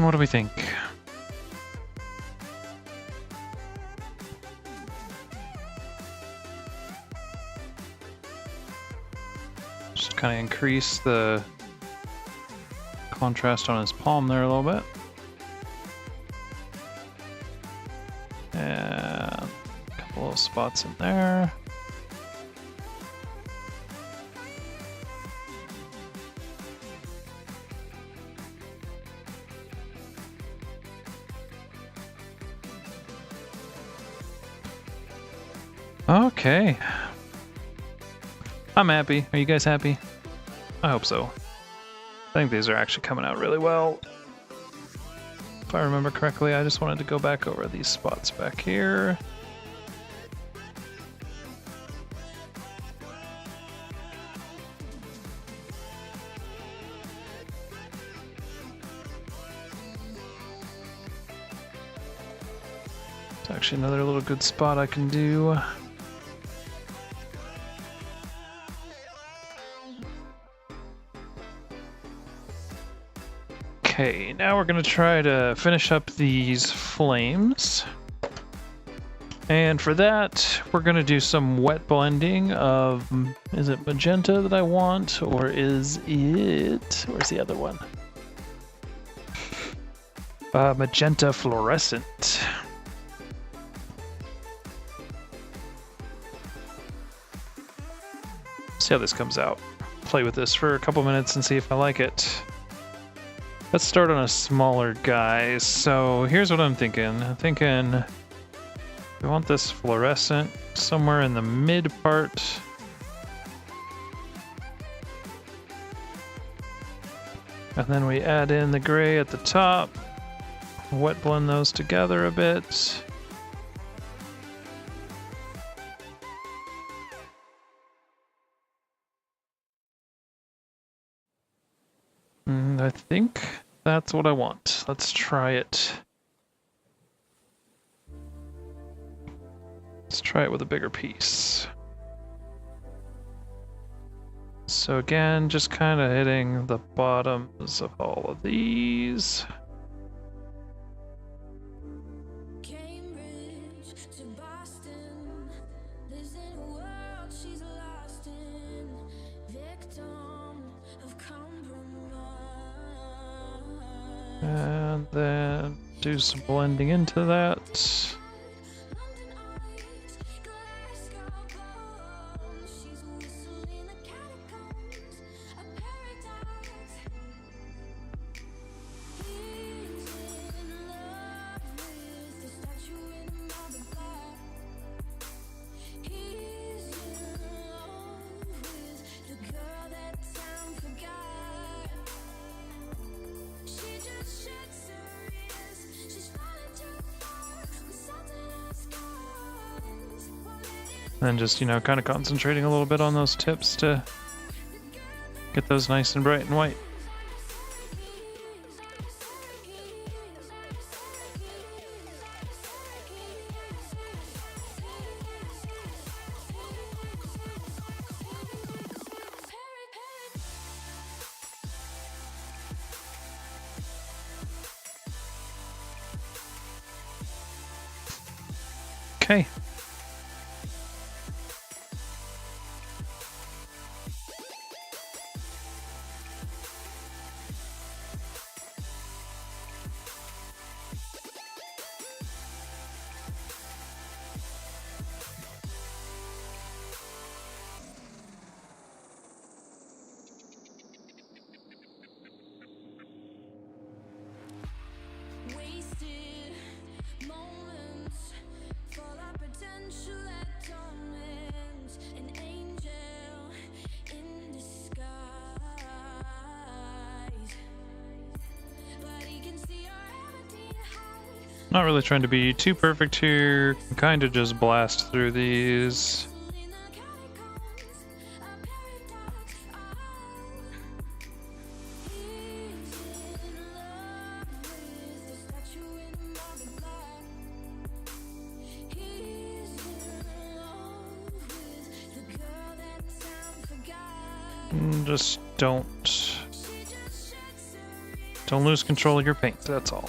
What do we think? Just kind of increase the contrast on his palm there a little bit. And a couple little spots in there. Okay. I'm happy. Are you guys happy? I hope so. I think these are actually coming out really well. If I remember correctly, I just wanted to go back over these spots back here. It's actually another little good spot I can do. Okay, now we're gonna try to finish up these flames. And for that, we're gonna do some wet blending of, is it magenta that I want, or is it, where's the other one? Magenta fluorescent. See how this comes out. Play with this for a couple minutes and see if I like it. Let's start on a smaller guy. So here's what I'm thinking. I'm thinking we want this fluorescent somewhere in the mid part. And then we add in the gray at the top. Wet blend those together a bit. I think that's what I want. Let's try it. Let's try it with a bigger piece. So again, just kind of hitting the bottoms of all of these. And then do some blending into that. And just, you know, kind of concentrating a little bit on those tips to get those nice and bright and white. Okay. Not really trying to be too perfect here, kind of just blast through these. Just don't Don't lose control of your paint, that's all.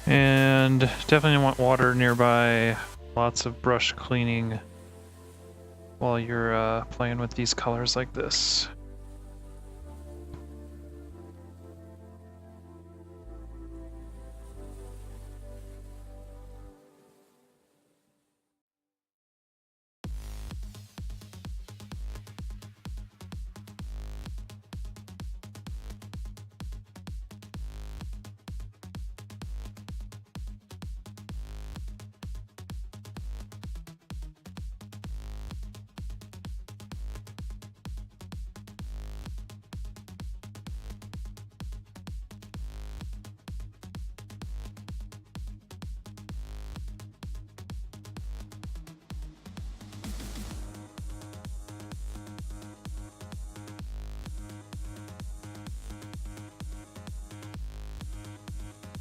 And definitely want water nearby, lots of brush cleaning while you're playing with these colors like this.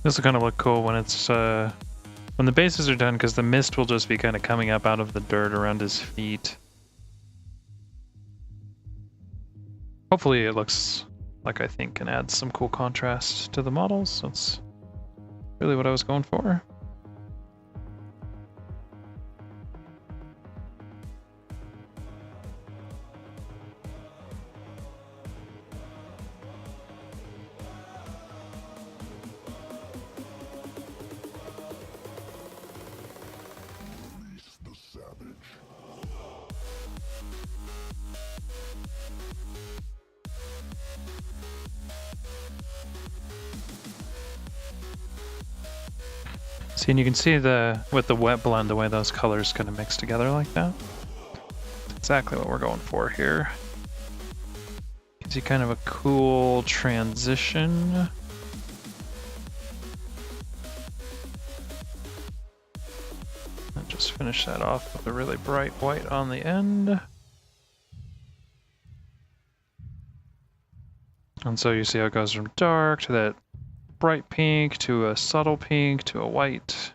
This will kind of look cool when it's when the bases are done, because the mist will just be kind of coming up out of the dirt around his feet. Hopefully it looks like I think and adds some cool contrast to the models. That's really what I was going for. See, and you can see with the wet blend, the way those colors kind of mix together like that. That's exactly what we're going for here. Gives you kind of a cool transition. And just finish that off with a really bright white on the end. And so you see how it goes from dark to that bright pink to a subtle pink to a white.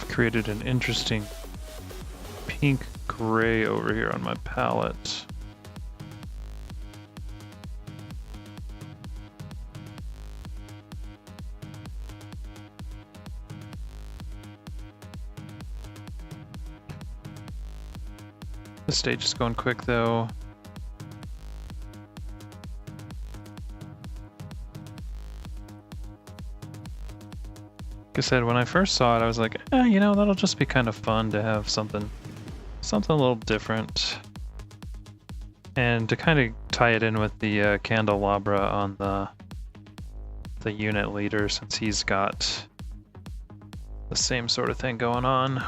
Created an interesting pink gray over here on my palette. This stage is going quick though. I said, when I first saw it, I was like, you know, that'll just be kind of fun to have something a little different. And to kind of tie it in with the candelabra on the unit leader, since he's got the same sort of thing going on.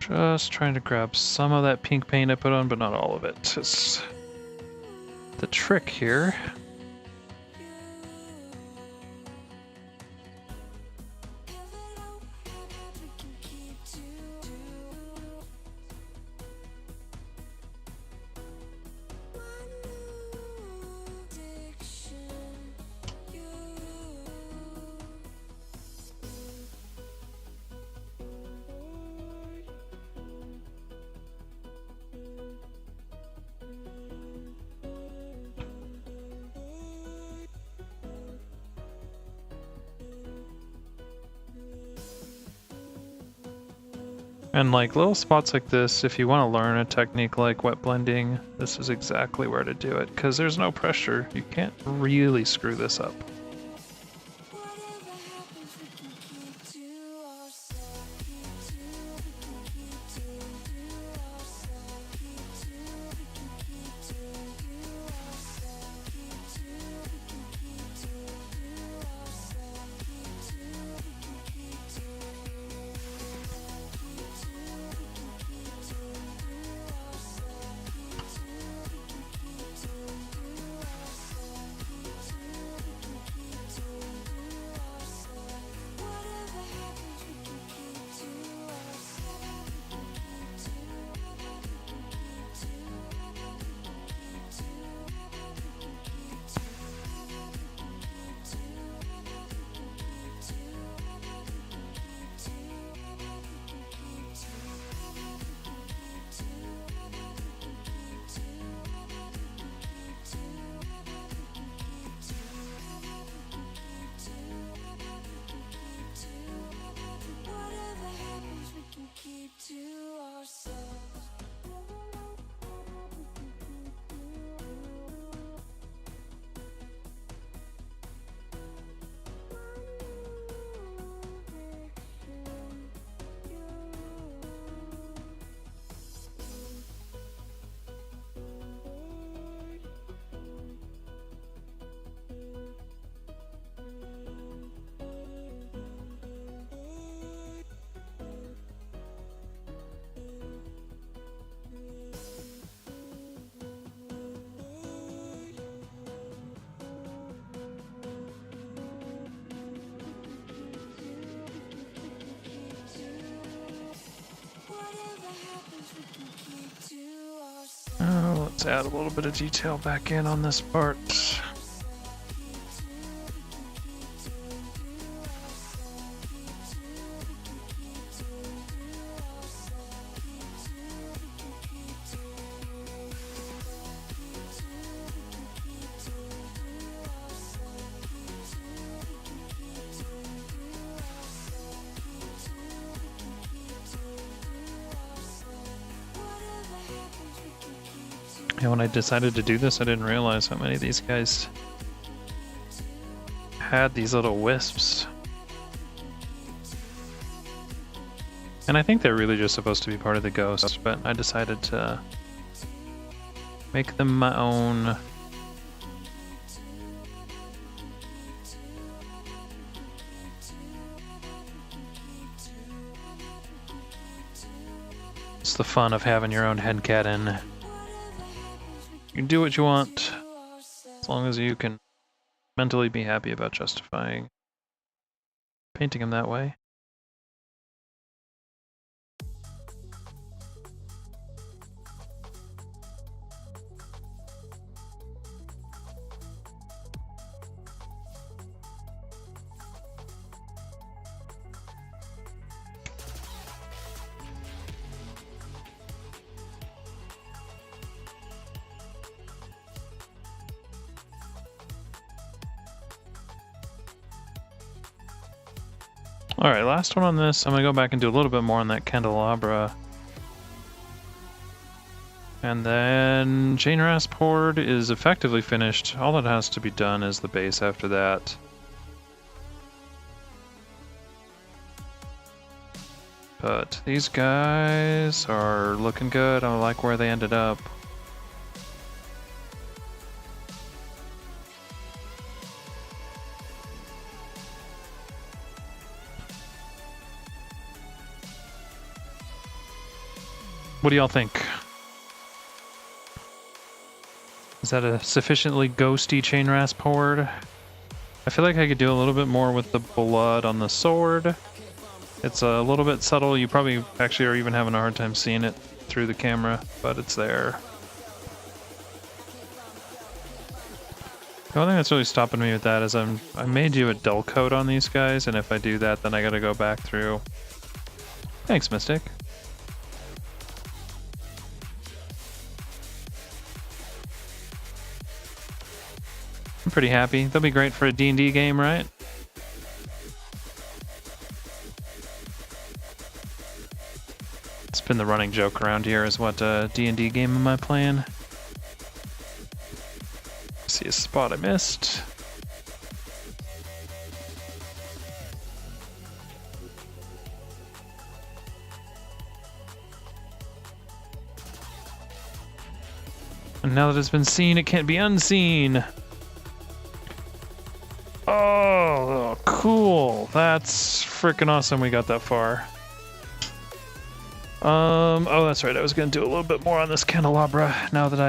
Just trying to grab some of that pink paint I put on, but not all of it. It's the trick here. And like little spots like this, if you want to learn a technique like wet blending, this is exactly where to do it, because there's no pressure. You can't really screw this up. Let's add a little bit of detail back in on this part. And when I decided to do this, I didn't realize how many of these guys had these little wisps. And I think they're really just supposed to be part of the ghost, but I decided to make them my own. It's the fun of having your own head cannon. You can do what you want, as long as you can mentally be happy about justifying painting them that way. Alright, last one on this. I'm gonna go back and do a little bit more on that candelabra. And then Chain Rasp Horde is effectively finished. All that has to be done is the base after that. But these guys are looking good. I like where they ended up. What do y'all think? Is that a sufficiently ghosty Chain Rasp Horde? I feel like I could do a little bit more with the blood on the sword. It's a little bit subtle. You probably actually are even having a hard time seeing it through the camera, but it's there. The only thing that's really stopping me with that is I may do a dull coat on these guys, and if I do that, then I gotta go back through. Thanks, Mystic. I'm pretty happy. They'll be great for a D&D game, right? It's been the running joke around here is what D&D game am I playing? See a spot I missed. And now that it's been seen, it can't be unseen. Oh, cool. That's freaking awesome we got that far. Oh, that's right. I was going to do a little bit more on this candelabra. Now that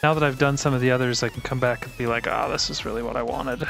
I've done some of the others, I can come back and be like, ah, this is really what I wanted.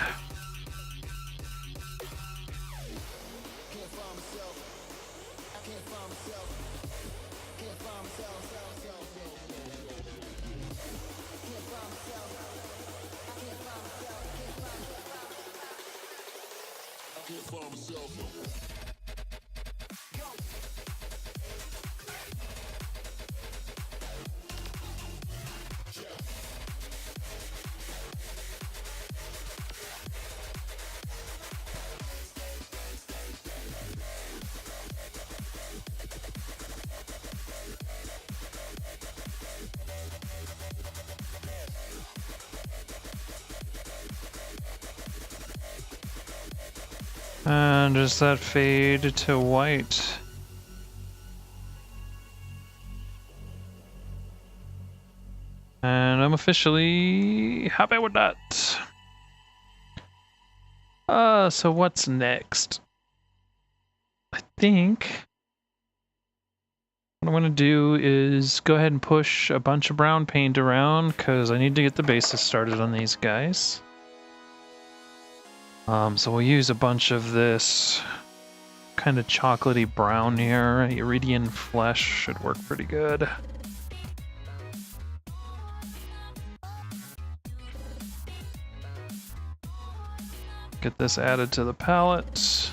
And does that fade to white? And I'm officially happy with that. So what's next? I think what I'm gonna do is go ahead and push a bunch of brown paint around because I need to get the bases started on these guys. So we'll use a bunch of this kind of chocolatey brown here. Iridian flesh should work pretty good. Get this added to the palette.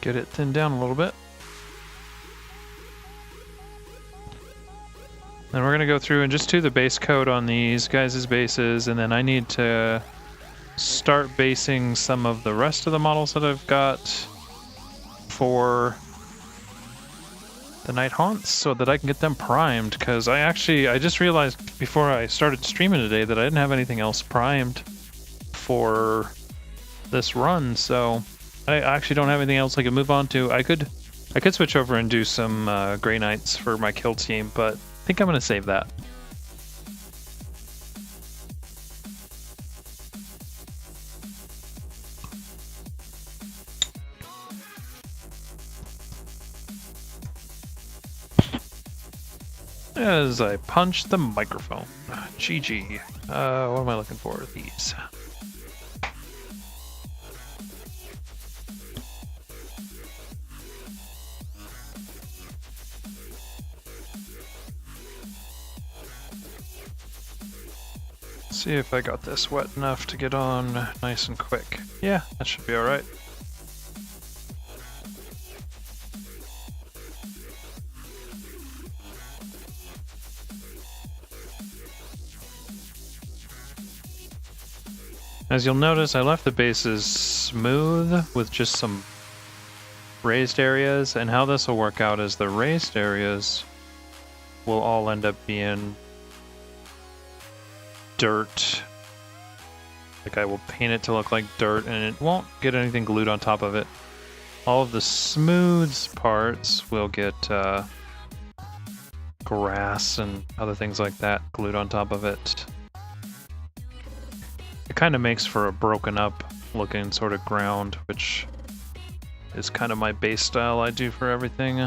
Get it thinned down a little bit. Then we're going to go through and just do the base coat on these guys' bases, and then I need to start basing some of the rest of the models that I've got for the Nighthaunts so that I can get them primed, because I just realized before I started streaming today that I didn't have anything else primed for this run, so I actually don't have anything else I can move on to. I could switch over and do some Grey Knights for my kill team, but I think I'm going to save that. As I punch the microphone. GG. What am I looking for? These. See if I got this wet enough to get on nice and quick. Yeah, that should be alright. As you'll notice, I left the bases smooth with just some raised areas, and how this will work out is the raised areas will all end up being dirt. Like I will paint it to look like dirt, and it won't get anything glued on top of it. All of the smooth parts will get grass and other things like that glued on top of it. It kind of makes for a broken up looking sort of ground, which is kind of my base style I do for everything.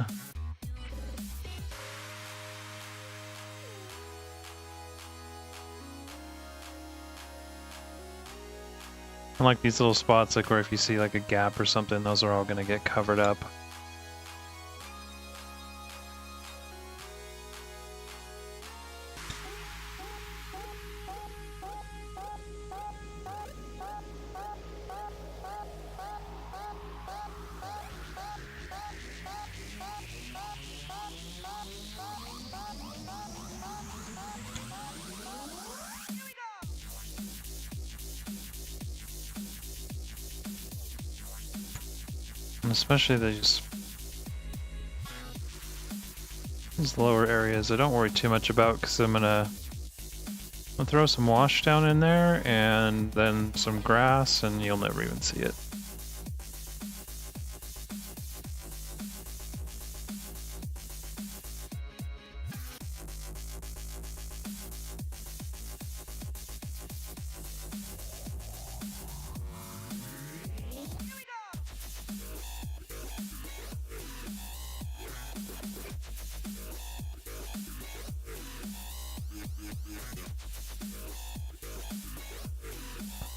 And like these little spots, like where if you see like a gap or something, those are all going to get covered up. And especially these lower areas, I don't worry too much about because I'm gonna throw some wash down in there and then some grass, and you'll never even see it.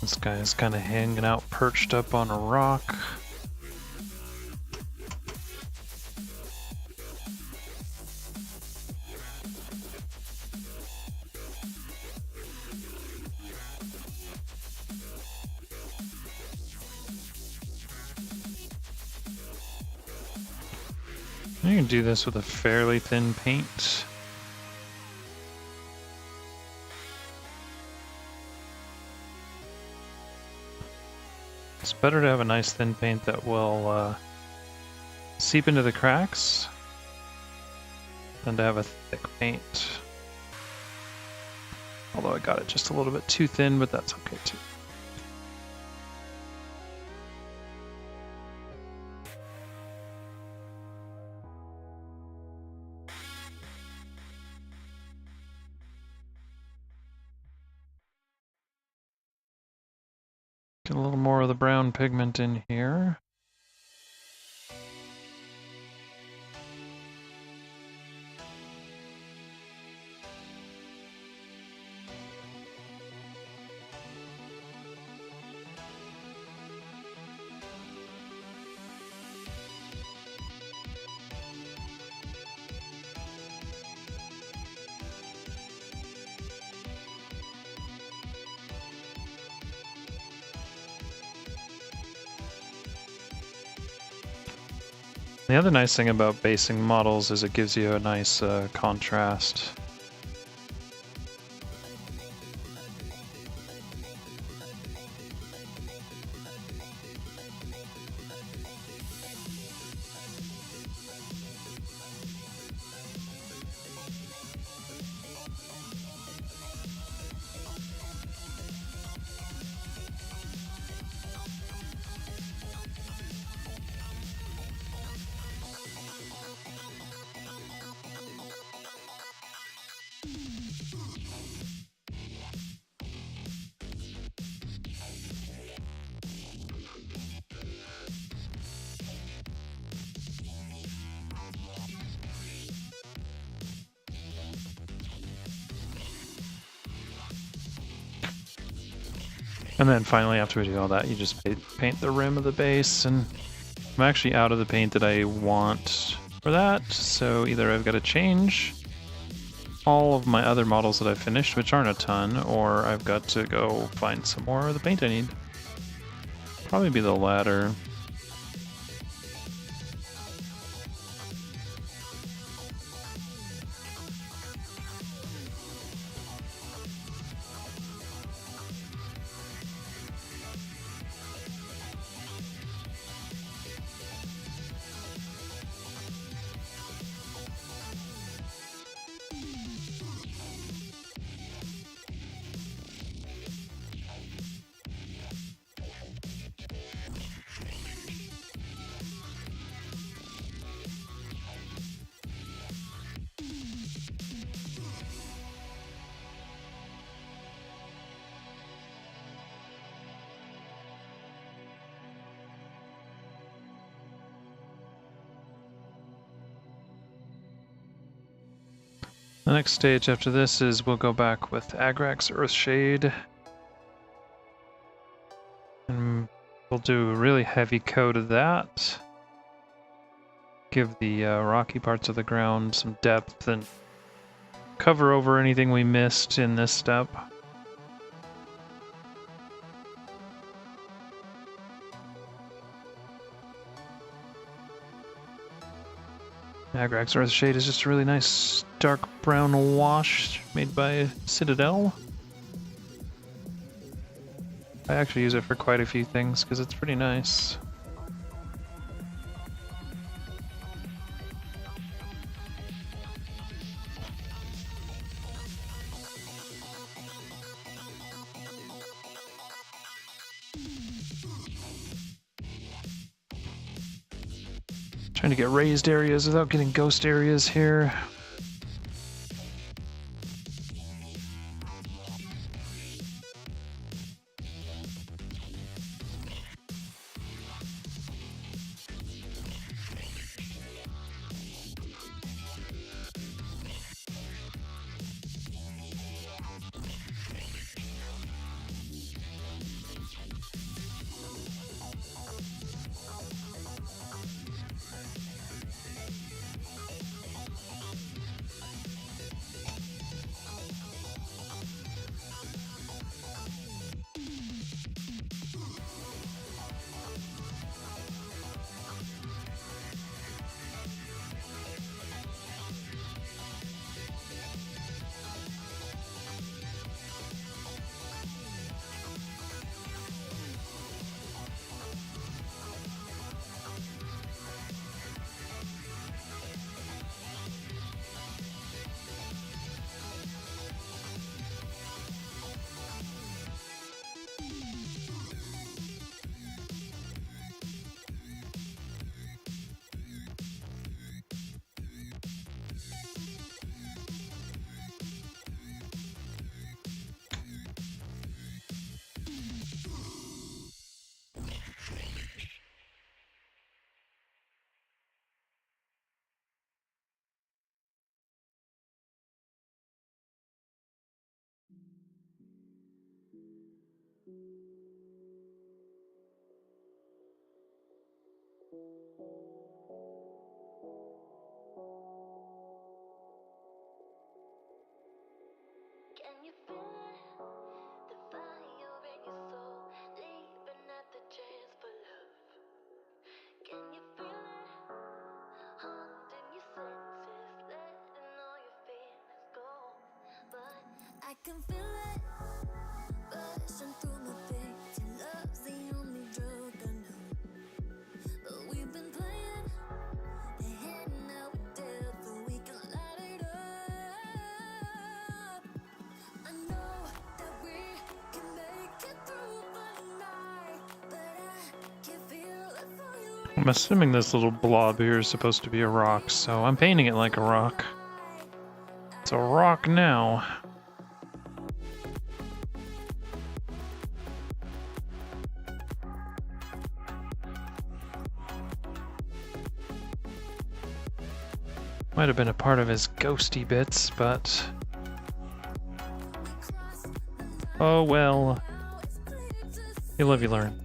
This guy is kind of hanging out, perched up on a rock. You can do this with a fairly thin paint. It's better to have a nice thin paint that will seep into the cracks than to have a thick paint. Although I got it just a little bit too thin, but that's okay too. Get a little more of the brown pigment in here. The other nice thing about basing models is it gives you a nice contrast. And then finally, after we do all that, you just paint the rim of the base, and I'm actually out of the paint that I want for that, so either I've got to change all of my other models that I finished, which aren't a ton, or I've got to go find some more of the paint I need. Probably be the latter. The next stage after this is we'll go back with Agrax Earthshade. And we'll do a really heavy coat of that. Give the rocky parts of the ground some depth and cover over anything we missed in this step. Agrax Earthshade is just a really nice dark brown wash made by Citadel. I actually use it for quite a few things because it's pretty nice. Trying to get raised areas without getting ghost areas here. Can you feel it? The fire in your soul, leaping at the chance for love. Can you feel it? Haunting your senses, letting all your feelings go. But I can feel it rushing through my veins. Your love's the only drug I know. But we've been playing the hand now we're devil. We can light it up. I know that we can make it through the night, but I can feel it for you. I'm assuming this little blob here is supposed to be a rock, so I'm painting it like a rock. It's a rock now. Might have been a part of his ghosty bits, but... oh well. You live, you learn.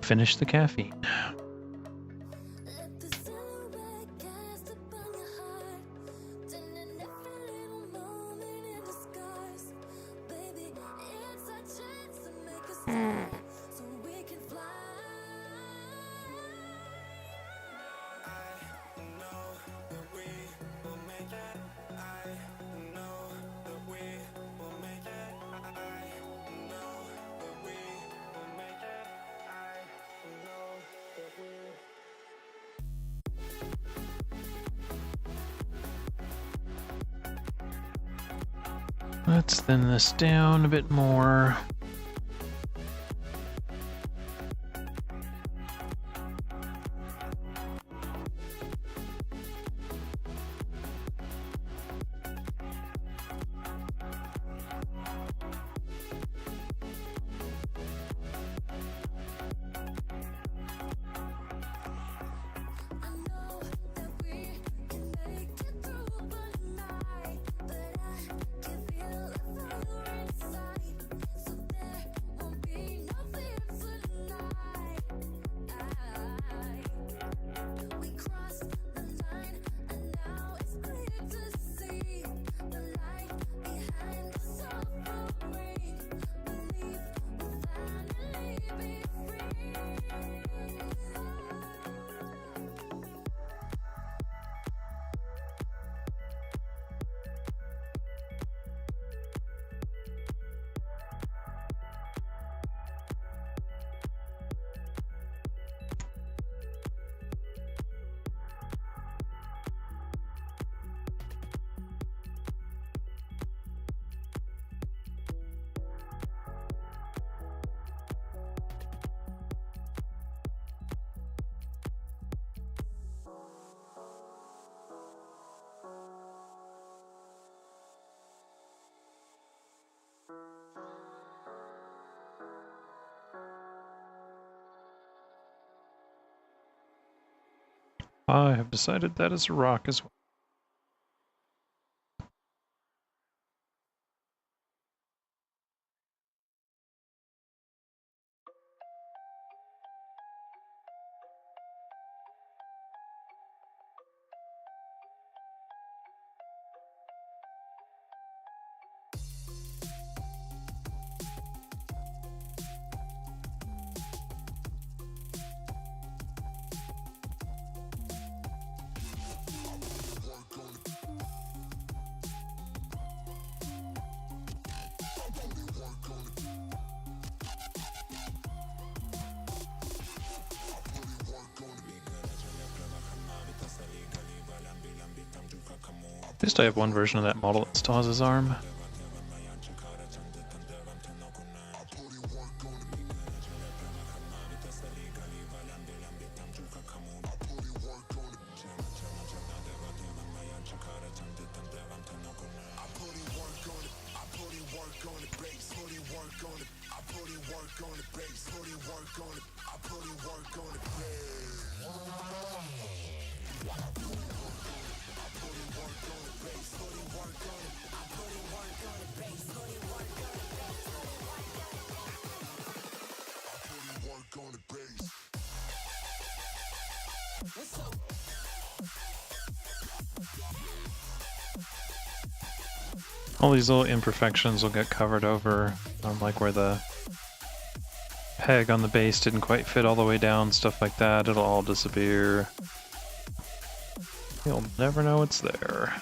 finish the caffeine. Let the silhouette cast upon your heart, turning every little moment into scars. Baby, it's our chance to make a start, so we can fly. I know that we will make it. I know that we will make it. I know that we will make it. I know that we. Let's thin this down a bit more. I know that we can make it through one night, but I can feel the fire inside, so there won't be no fear tonight. We crossed the line, and now it's clear to see the light behind the suffering. Believe we'll finally be free. I have decided that is a rock as well. At least I have one version of that model that still has his arm. All these little imperfections will get covered over, like where the peg on the base didn't quite fit all the way down, stuff like that. It'll all disappear. You'll never know it's there.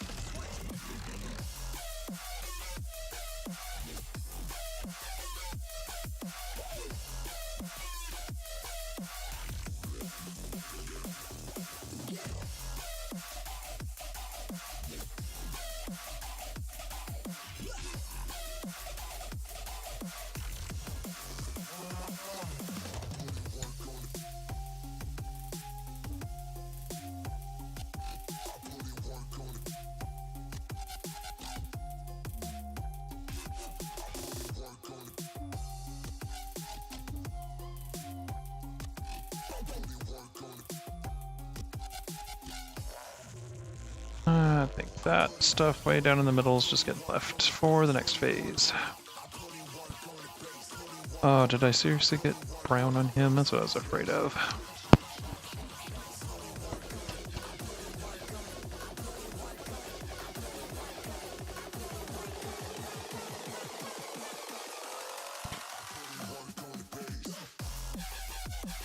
I think that stuff way down in the middle is just getting left for the next phase. Oh, did I seriously get brown on him? That's what I was afraid of.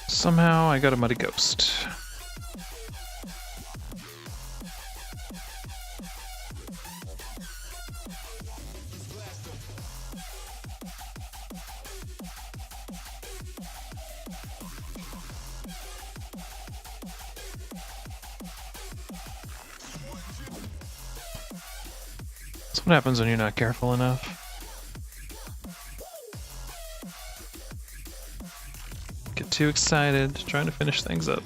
Somehow I got a muddy ghost. That's what happens when you're not careful enough. Get too excited, trying to finish things up.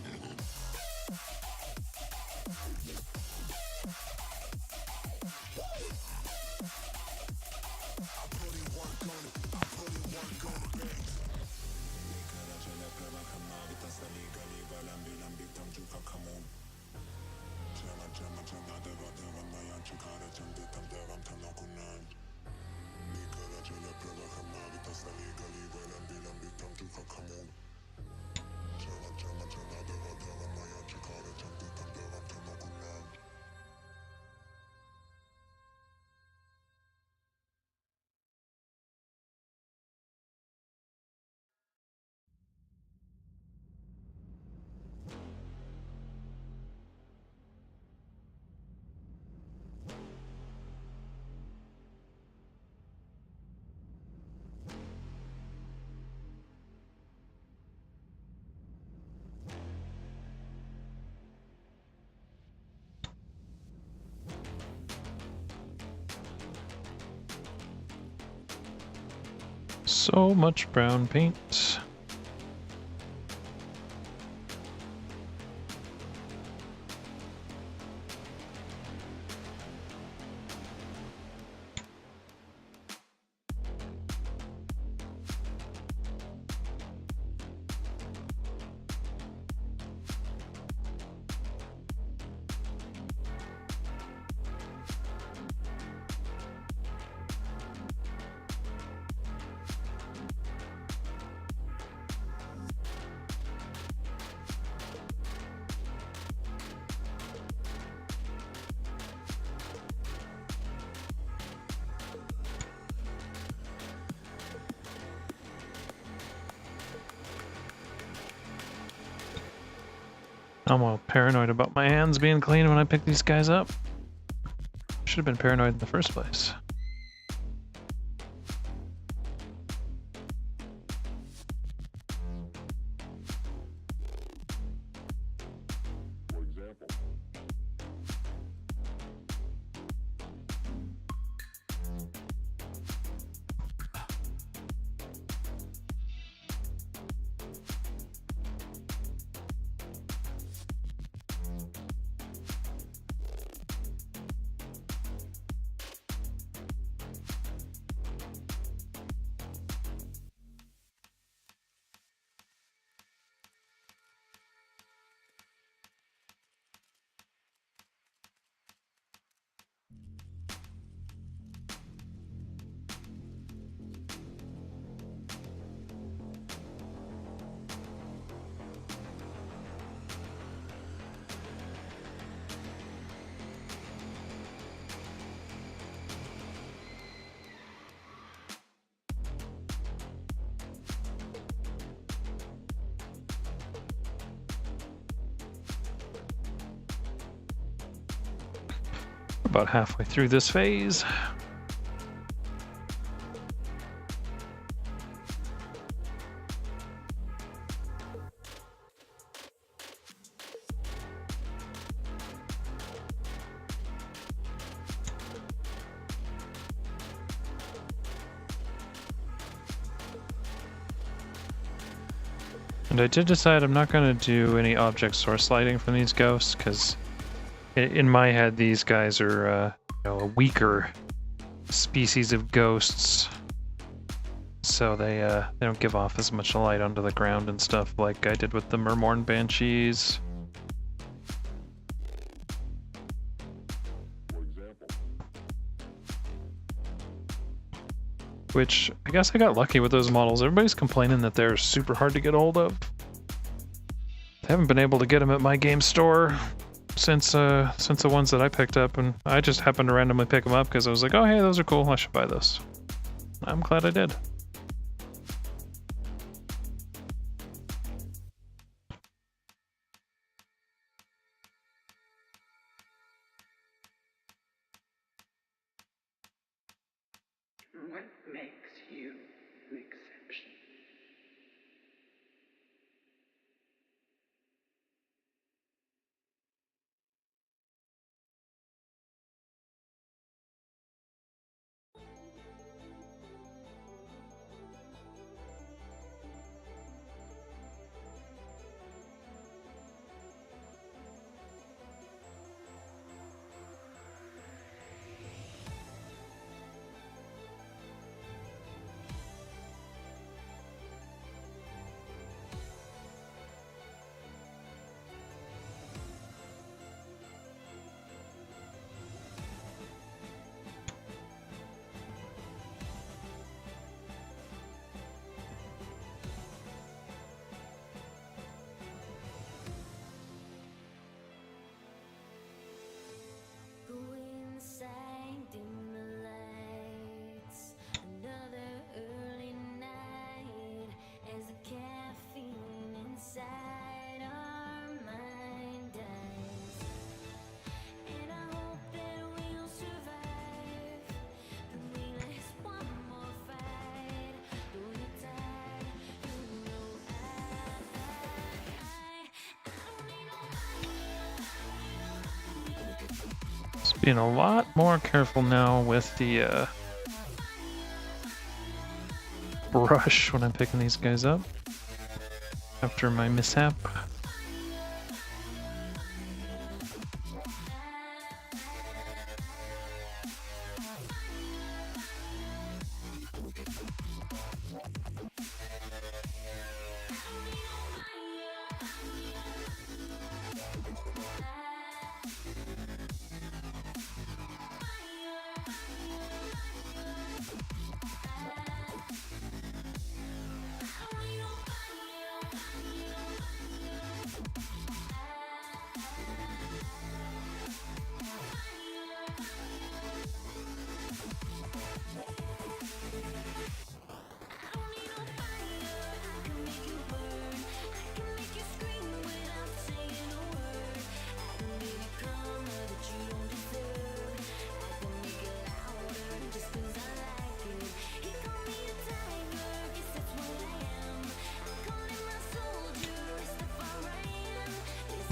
So much brown paint. I'm all paranoid about my hands being clean when I pick these guys up. Should have been paranoid in the first place. About halfway through this phase. And I did decide I'm not going to do any object source lighting from these ghosts, because in my head these guys are a weaker species of ghosts, so they don't give off as much light onto the ground and stuff like I did with the Mermorn Banshees. which I guess I got lucky with those models. Everybody's complaining that they're super hard to get a hold of. I haven't been able to get them at my game store since the ones that I picked up, and I just happened to randomly pick them up because I was like, oh hey, those are cool, I should buy those. I'm glad I did. What makes you an exception? Go inside, dim the lights. Another early night as the caffeine inside our mind dies. And I hope that we'll survive the last one more fight. Though you're tired, you know I don't need Just being a lot more careful now with the brush when I'm picking these guys up after my mishap.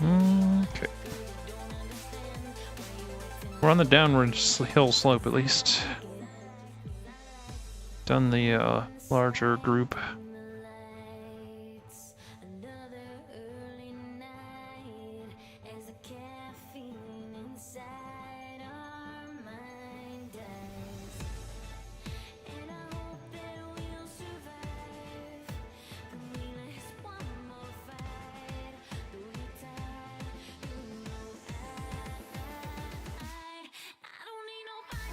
Okay. We're on the downward hill slope at least. Done the larger group. lights. Another early night as the caffeine inside our mind dies. And I hope that we'll survive the last one more fight. Though you're tired, you know I don't need nobody.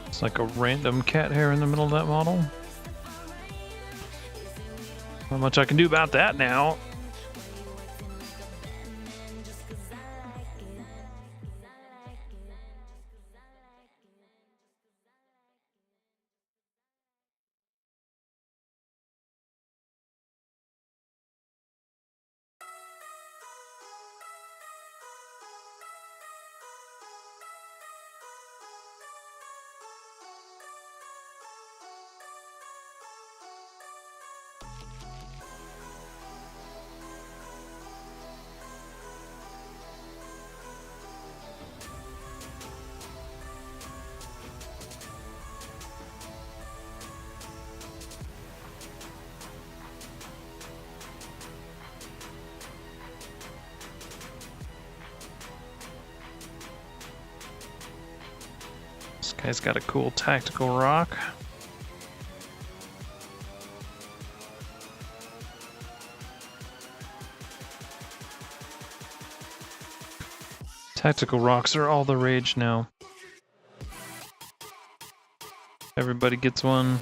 It's like a random cat hair in the middle of that model. Not much I can do about that now. Guy's got a cool tactical rock. Tactical rocks are all the rage now. Everybody gets one.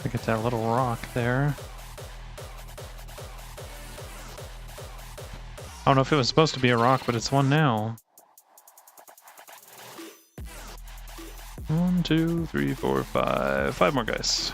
Look at that little rock there. I don't know if it was supposed to be a rock, but it's one now. 1, 2, 3, 4, 5. 5 more guys.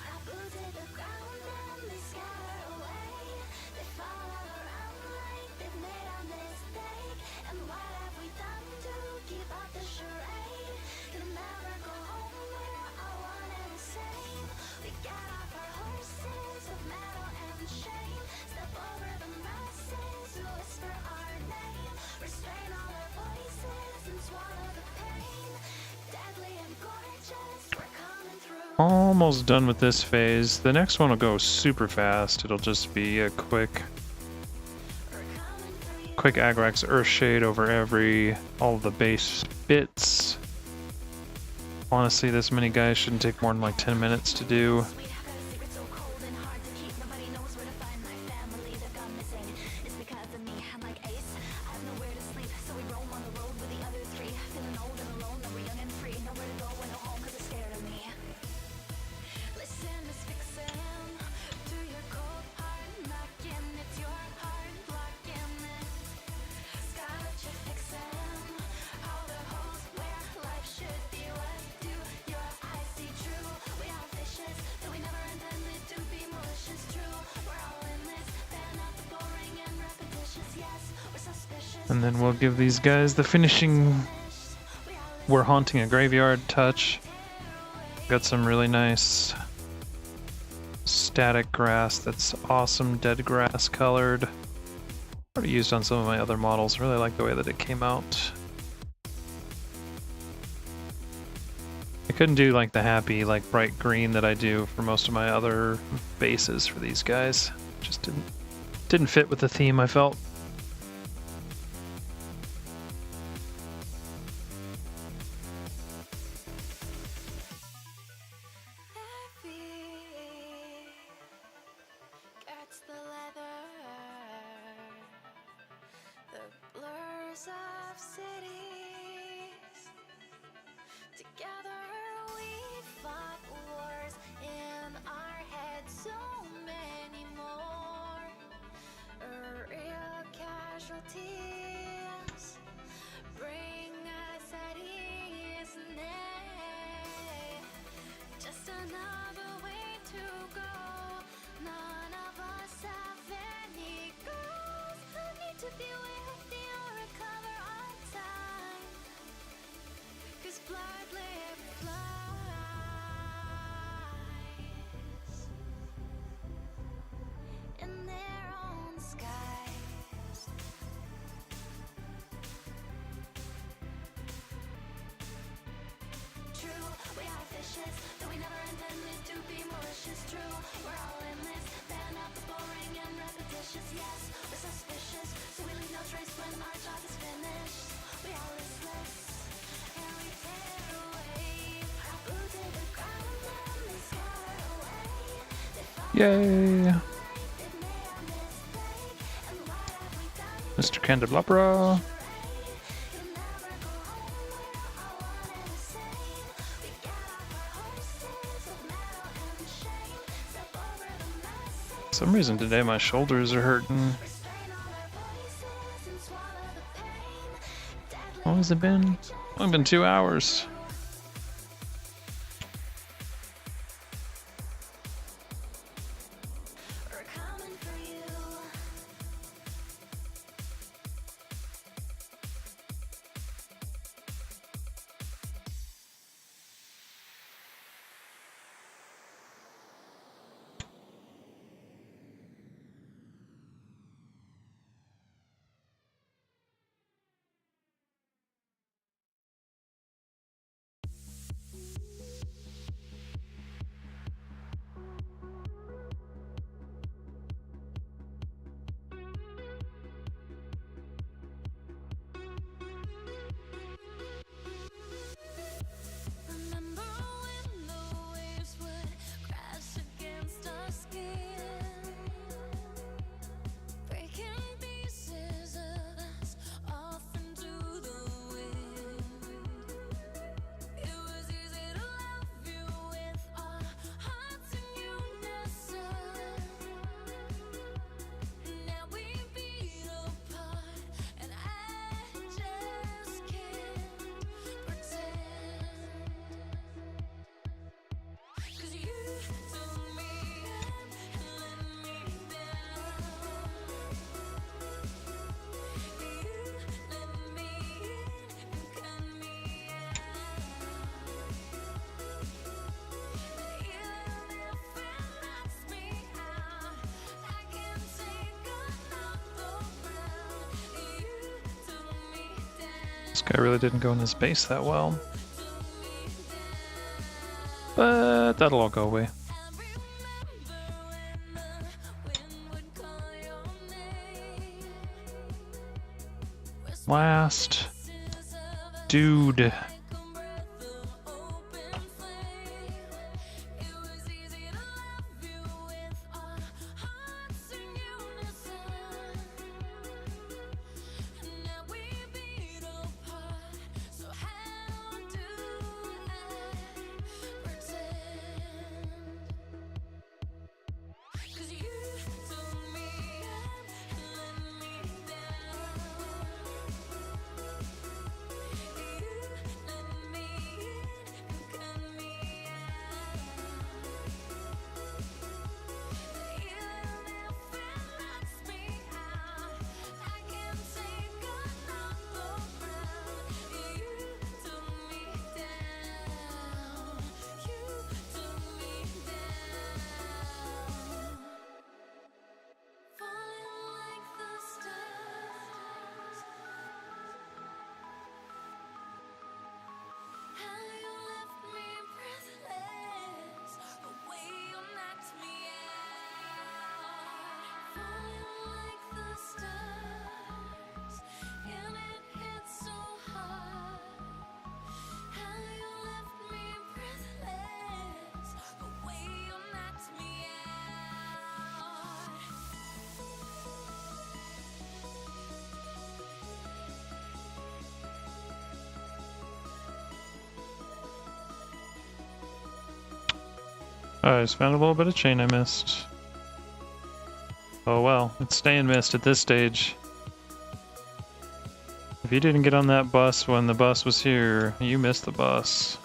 I booted the ground and they scatter away. They fall all around like they've made a mistake. And what have we done to keep up the charade? Can never go home where I wanted to save. We got off our horses of metal and shame. Step over the masses who whisper our name. Restrain all our voices and swallow the pain. Deadly and gorgeous, we're coming through. Almost done with this phase. The next one will go super fast. It'll just be a quick Agrax Earthshade over all the base bits. Honestly, this many guys shouldn't take more than like 10 minutes to do. And then we'll give these guys the finishing "We're haunting a graveyard" touch. Got some really nice static grass that's awesome dead grass colored. Already used on some of my other models. Really like the way that it came out. I couldn't do like the happy, like bright green that I do for most of my other bases for these guys. Just didn't fit with the theme, I felt. Gets the leather, the blurs of cities. Together we fought wars in our heads, so many more. Real casualties bring us at ease. Nay, just another way to go. None of us have any goals. I need to be wealthy or recover on time. 'Cause blood live flies in their own skies. True, we are fishes, though we never intended to be malicious. True, we're all in this, fan up the boring and repetitious. Yes, we're suspicious, so we leave no trace when our job is finished. We are listless, and we tear away our boots to the ground, and then they scatter away. They fall Yay! they've made a mistake, and what have we done? Mr. Candelabra. You'll never go home, we're all one and the same. We get off our horses of metal and shame. Step over the message, For some reason today my shoulders are hurting. restrain all our voices and swallow the pain. Deadly How long has it been? Only been 2 hours. are coming for you. Remember when the waves would crash against our skin, breaking pieces of us off into the wind. It was easy to love you with our hearts in unison. Now we beat apart, and I just can't pretend. 'Cause you took me in and let me down. You let me in and cut me out. But even if it knocks me out, I can't take another round. You took me down. This guy really didn't go in his base that well. Took me down. But that'll all go away. I remember when the wind would call your name. Last Pieces of us dude. like a breath of open flame. It was easy to love you with our hearts in unison. And now we beat apart. So how do I pretend? 'Cause you took me in and let me down. You I just found a little bit of chain I missed. Oh well, it's staying missed at this stage. If you didn't get on that bus when the bus was here, you missed the bus.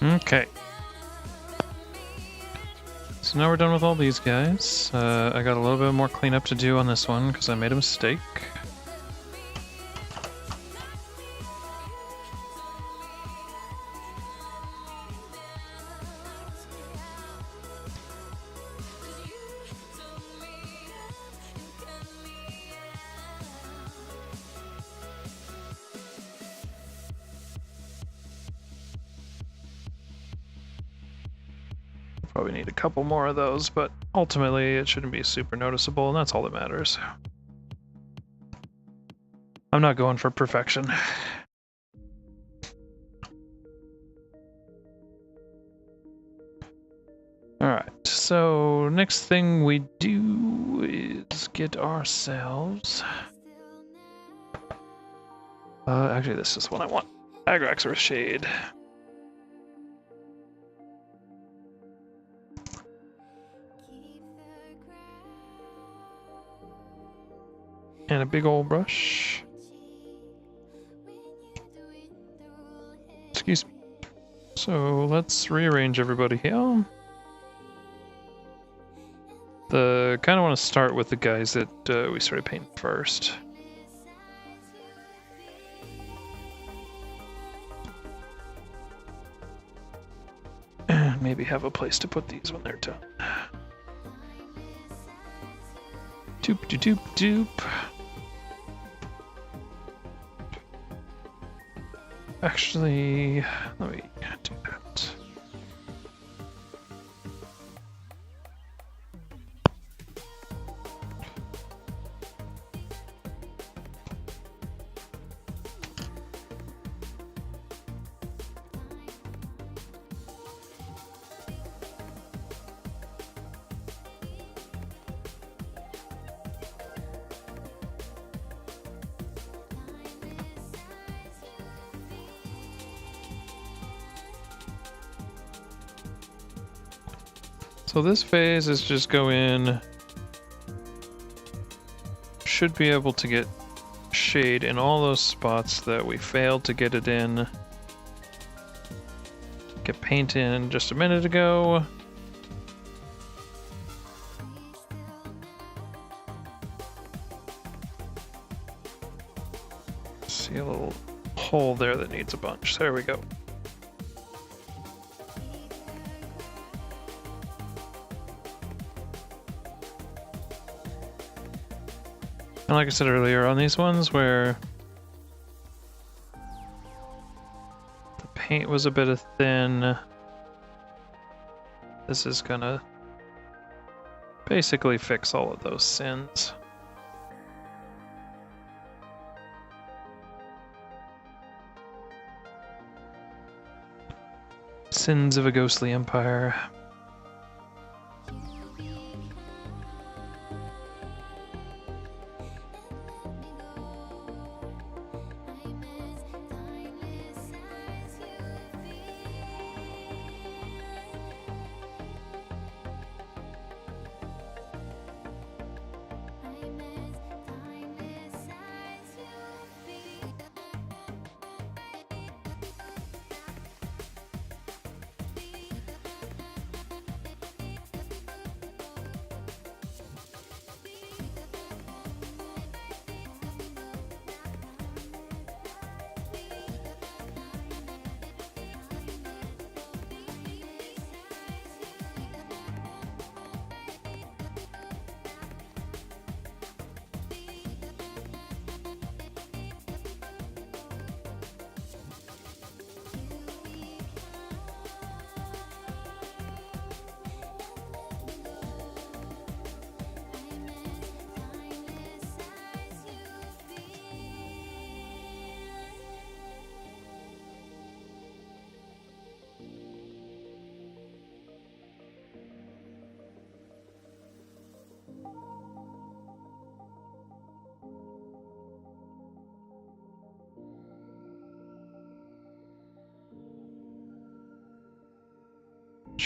Okay. So now we're done with all these guys. I got a little bit more cleanup to do on this one because I made a mistake. Probably need a couple more of those, but ultimately it shouldn't be super noticeable, and that's all that matters. I'm not going for perfection. Alright, so next thing we do is get ourselves... actually this is what I want. Agraxorus Shade. And a big old brush. Excuse me. So let's rearrange everybody here. Kind of want to start with the guys that we started painting first. And maybe have a place to put these when they're done. Doop doop doop. Actually, let me do that. So this phase is just go in, should be able to get shade in all those spots that we failed to get it in. Get paint in just a minute ago. See a little hole there that needs a bunch. There we go. And like I said earlier, on these ones where the paint was a bit thin, this is gonna basically fix all of those sins. Sins of a ghostly empire.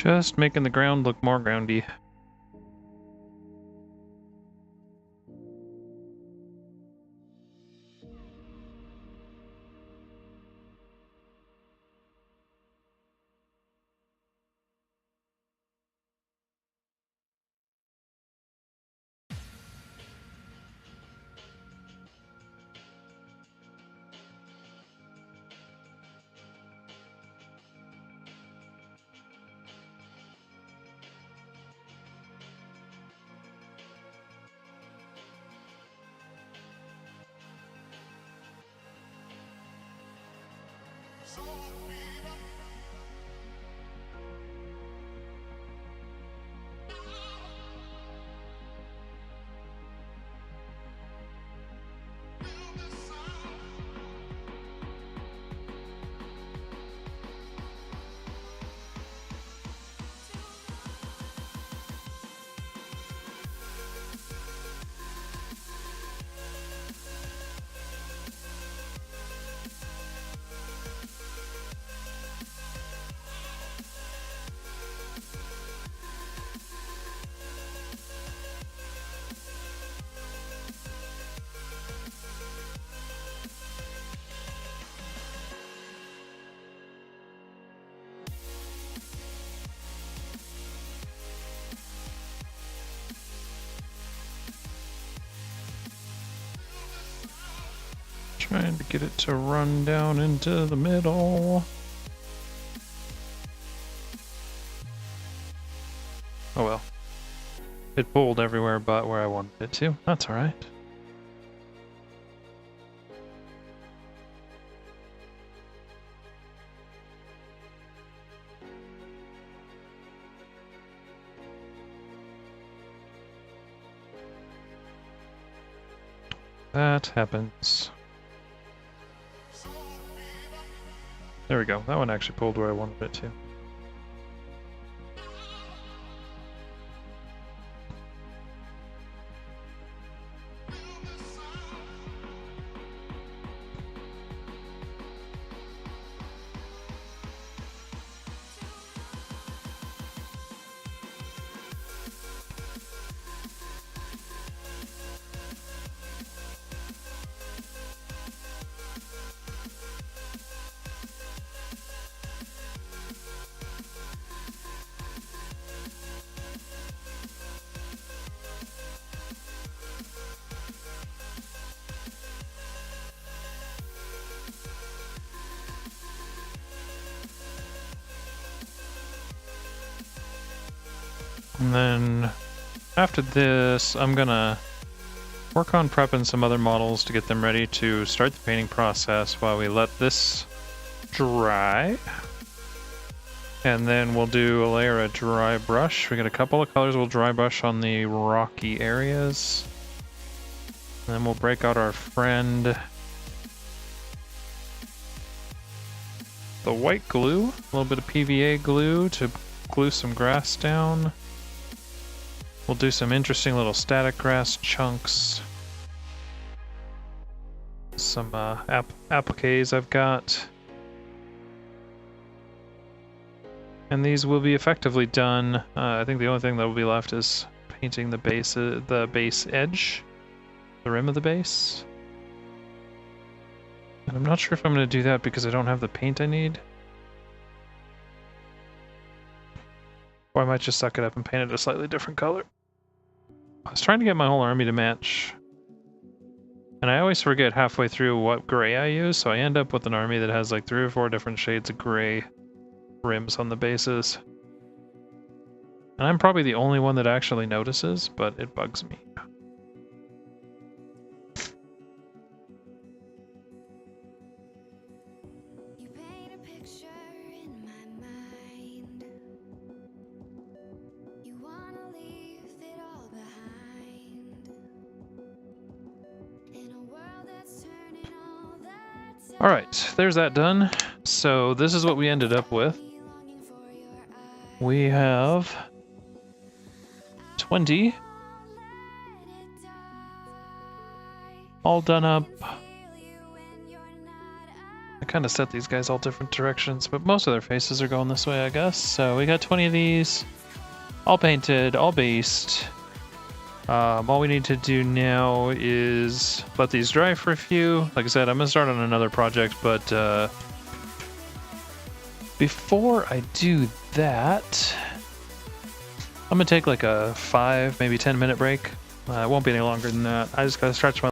Just making the ground look more groundy. Trying to get it to run down into the middle. Oh well. It pulled everywhere but where I wanted it to. That's alright. That happens. There we go. That one actually pulled where I wanted it to. And then after this, I'm gonna work on prepping some other models to get them ready to start the painting process while we let this dry. And then we'll do a layer of dry brush. We got a couple of colors we'll dry brush on the rocky areas. And then we'll break out our friend, the white glue, a little bit of PVA glue to glue some grass down. We'll do some interesting little static grass chunks. Some appliques I've got. And these will be effectively done. I think the only thing that will be left is painting the base edge, the rim of the base. And I'm not sure if I'm going to do that because I don't have the paint I need. Or I might just suck it up and paint it a slightly different color. I was trying to get my whole army to match. And I always forget halfway through what gray I use, so I end up with an army that has like 3 or 4 different shades of gray rims on the bases. And I'm probably the only one that actually notices, but it bugs me. You paint a picture in my mind. You wanna leave it all behind. In a world that's turning all the time. Alright, there's that done. So this is what we ended up with. We have 20 all done up. I kind of set these guys all different directions, but most of their faces are going this way, I guess. So we got 20 of these, all painted, all based. All we need to do now is let these dry for a few. Like I said, I'm gonna start on another project, but before I do that, I'm gonna take like a 5, maybe 10 minute break. It won't be any longer than that. I just gotta stretch my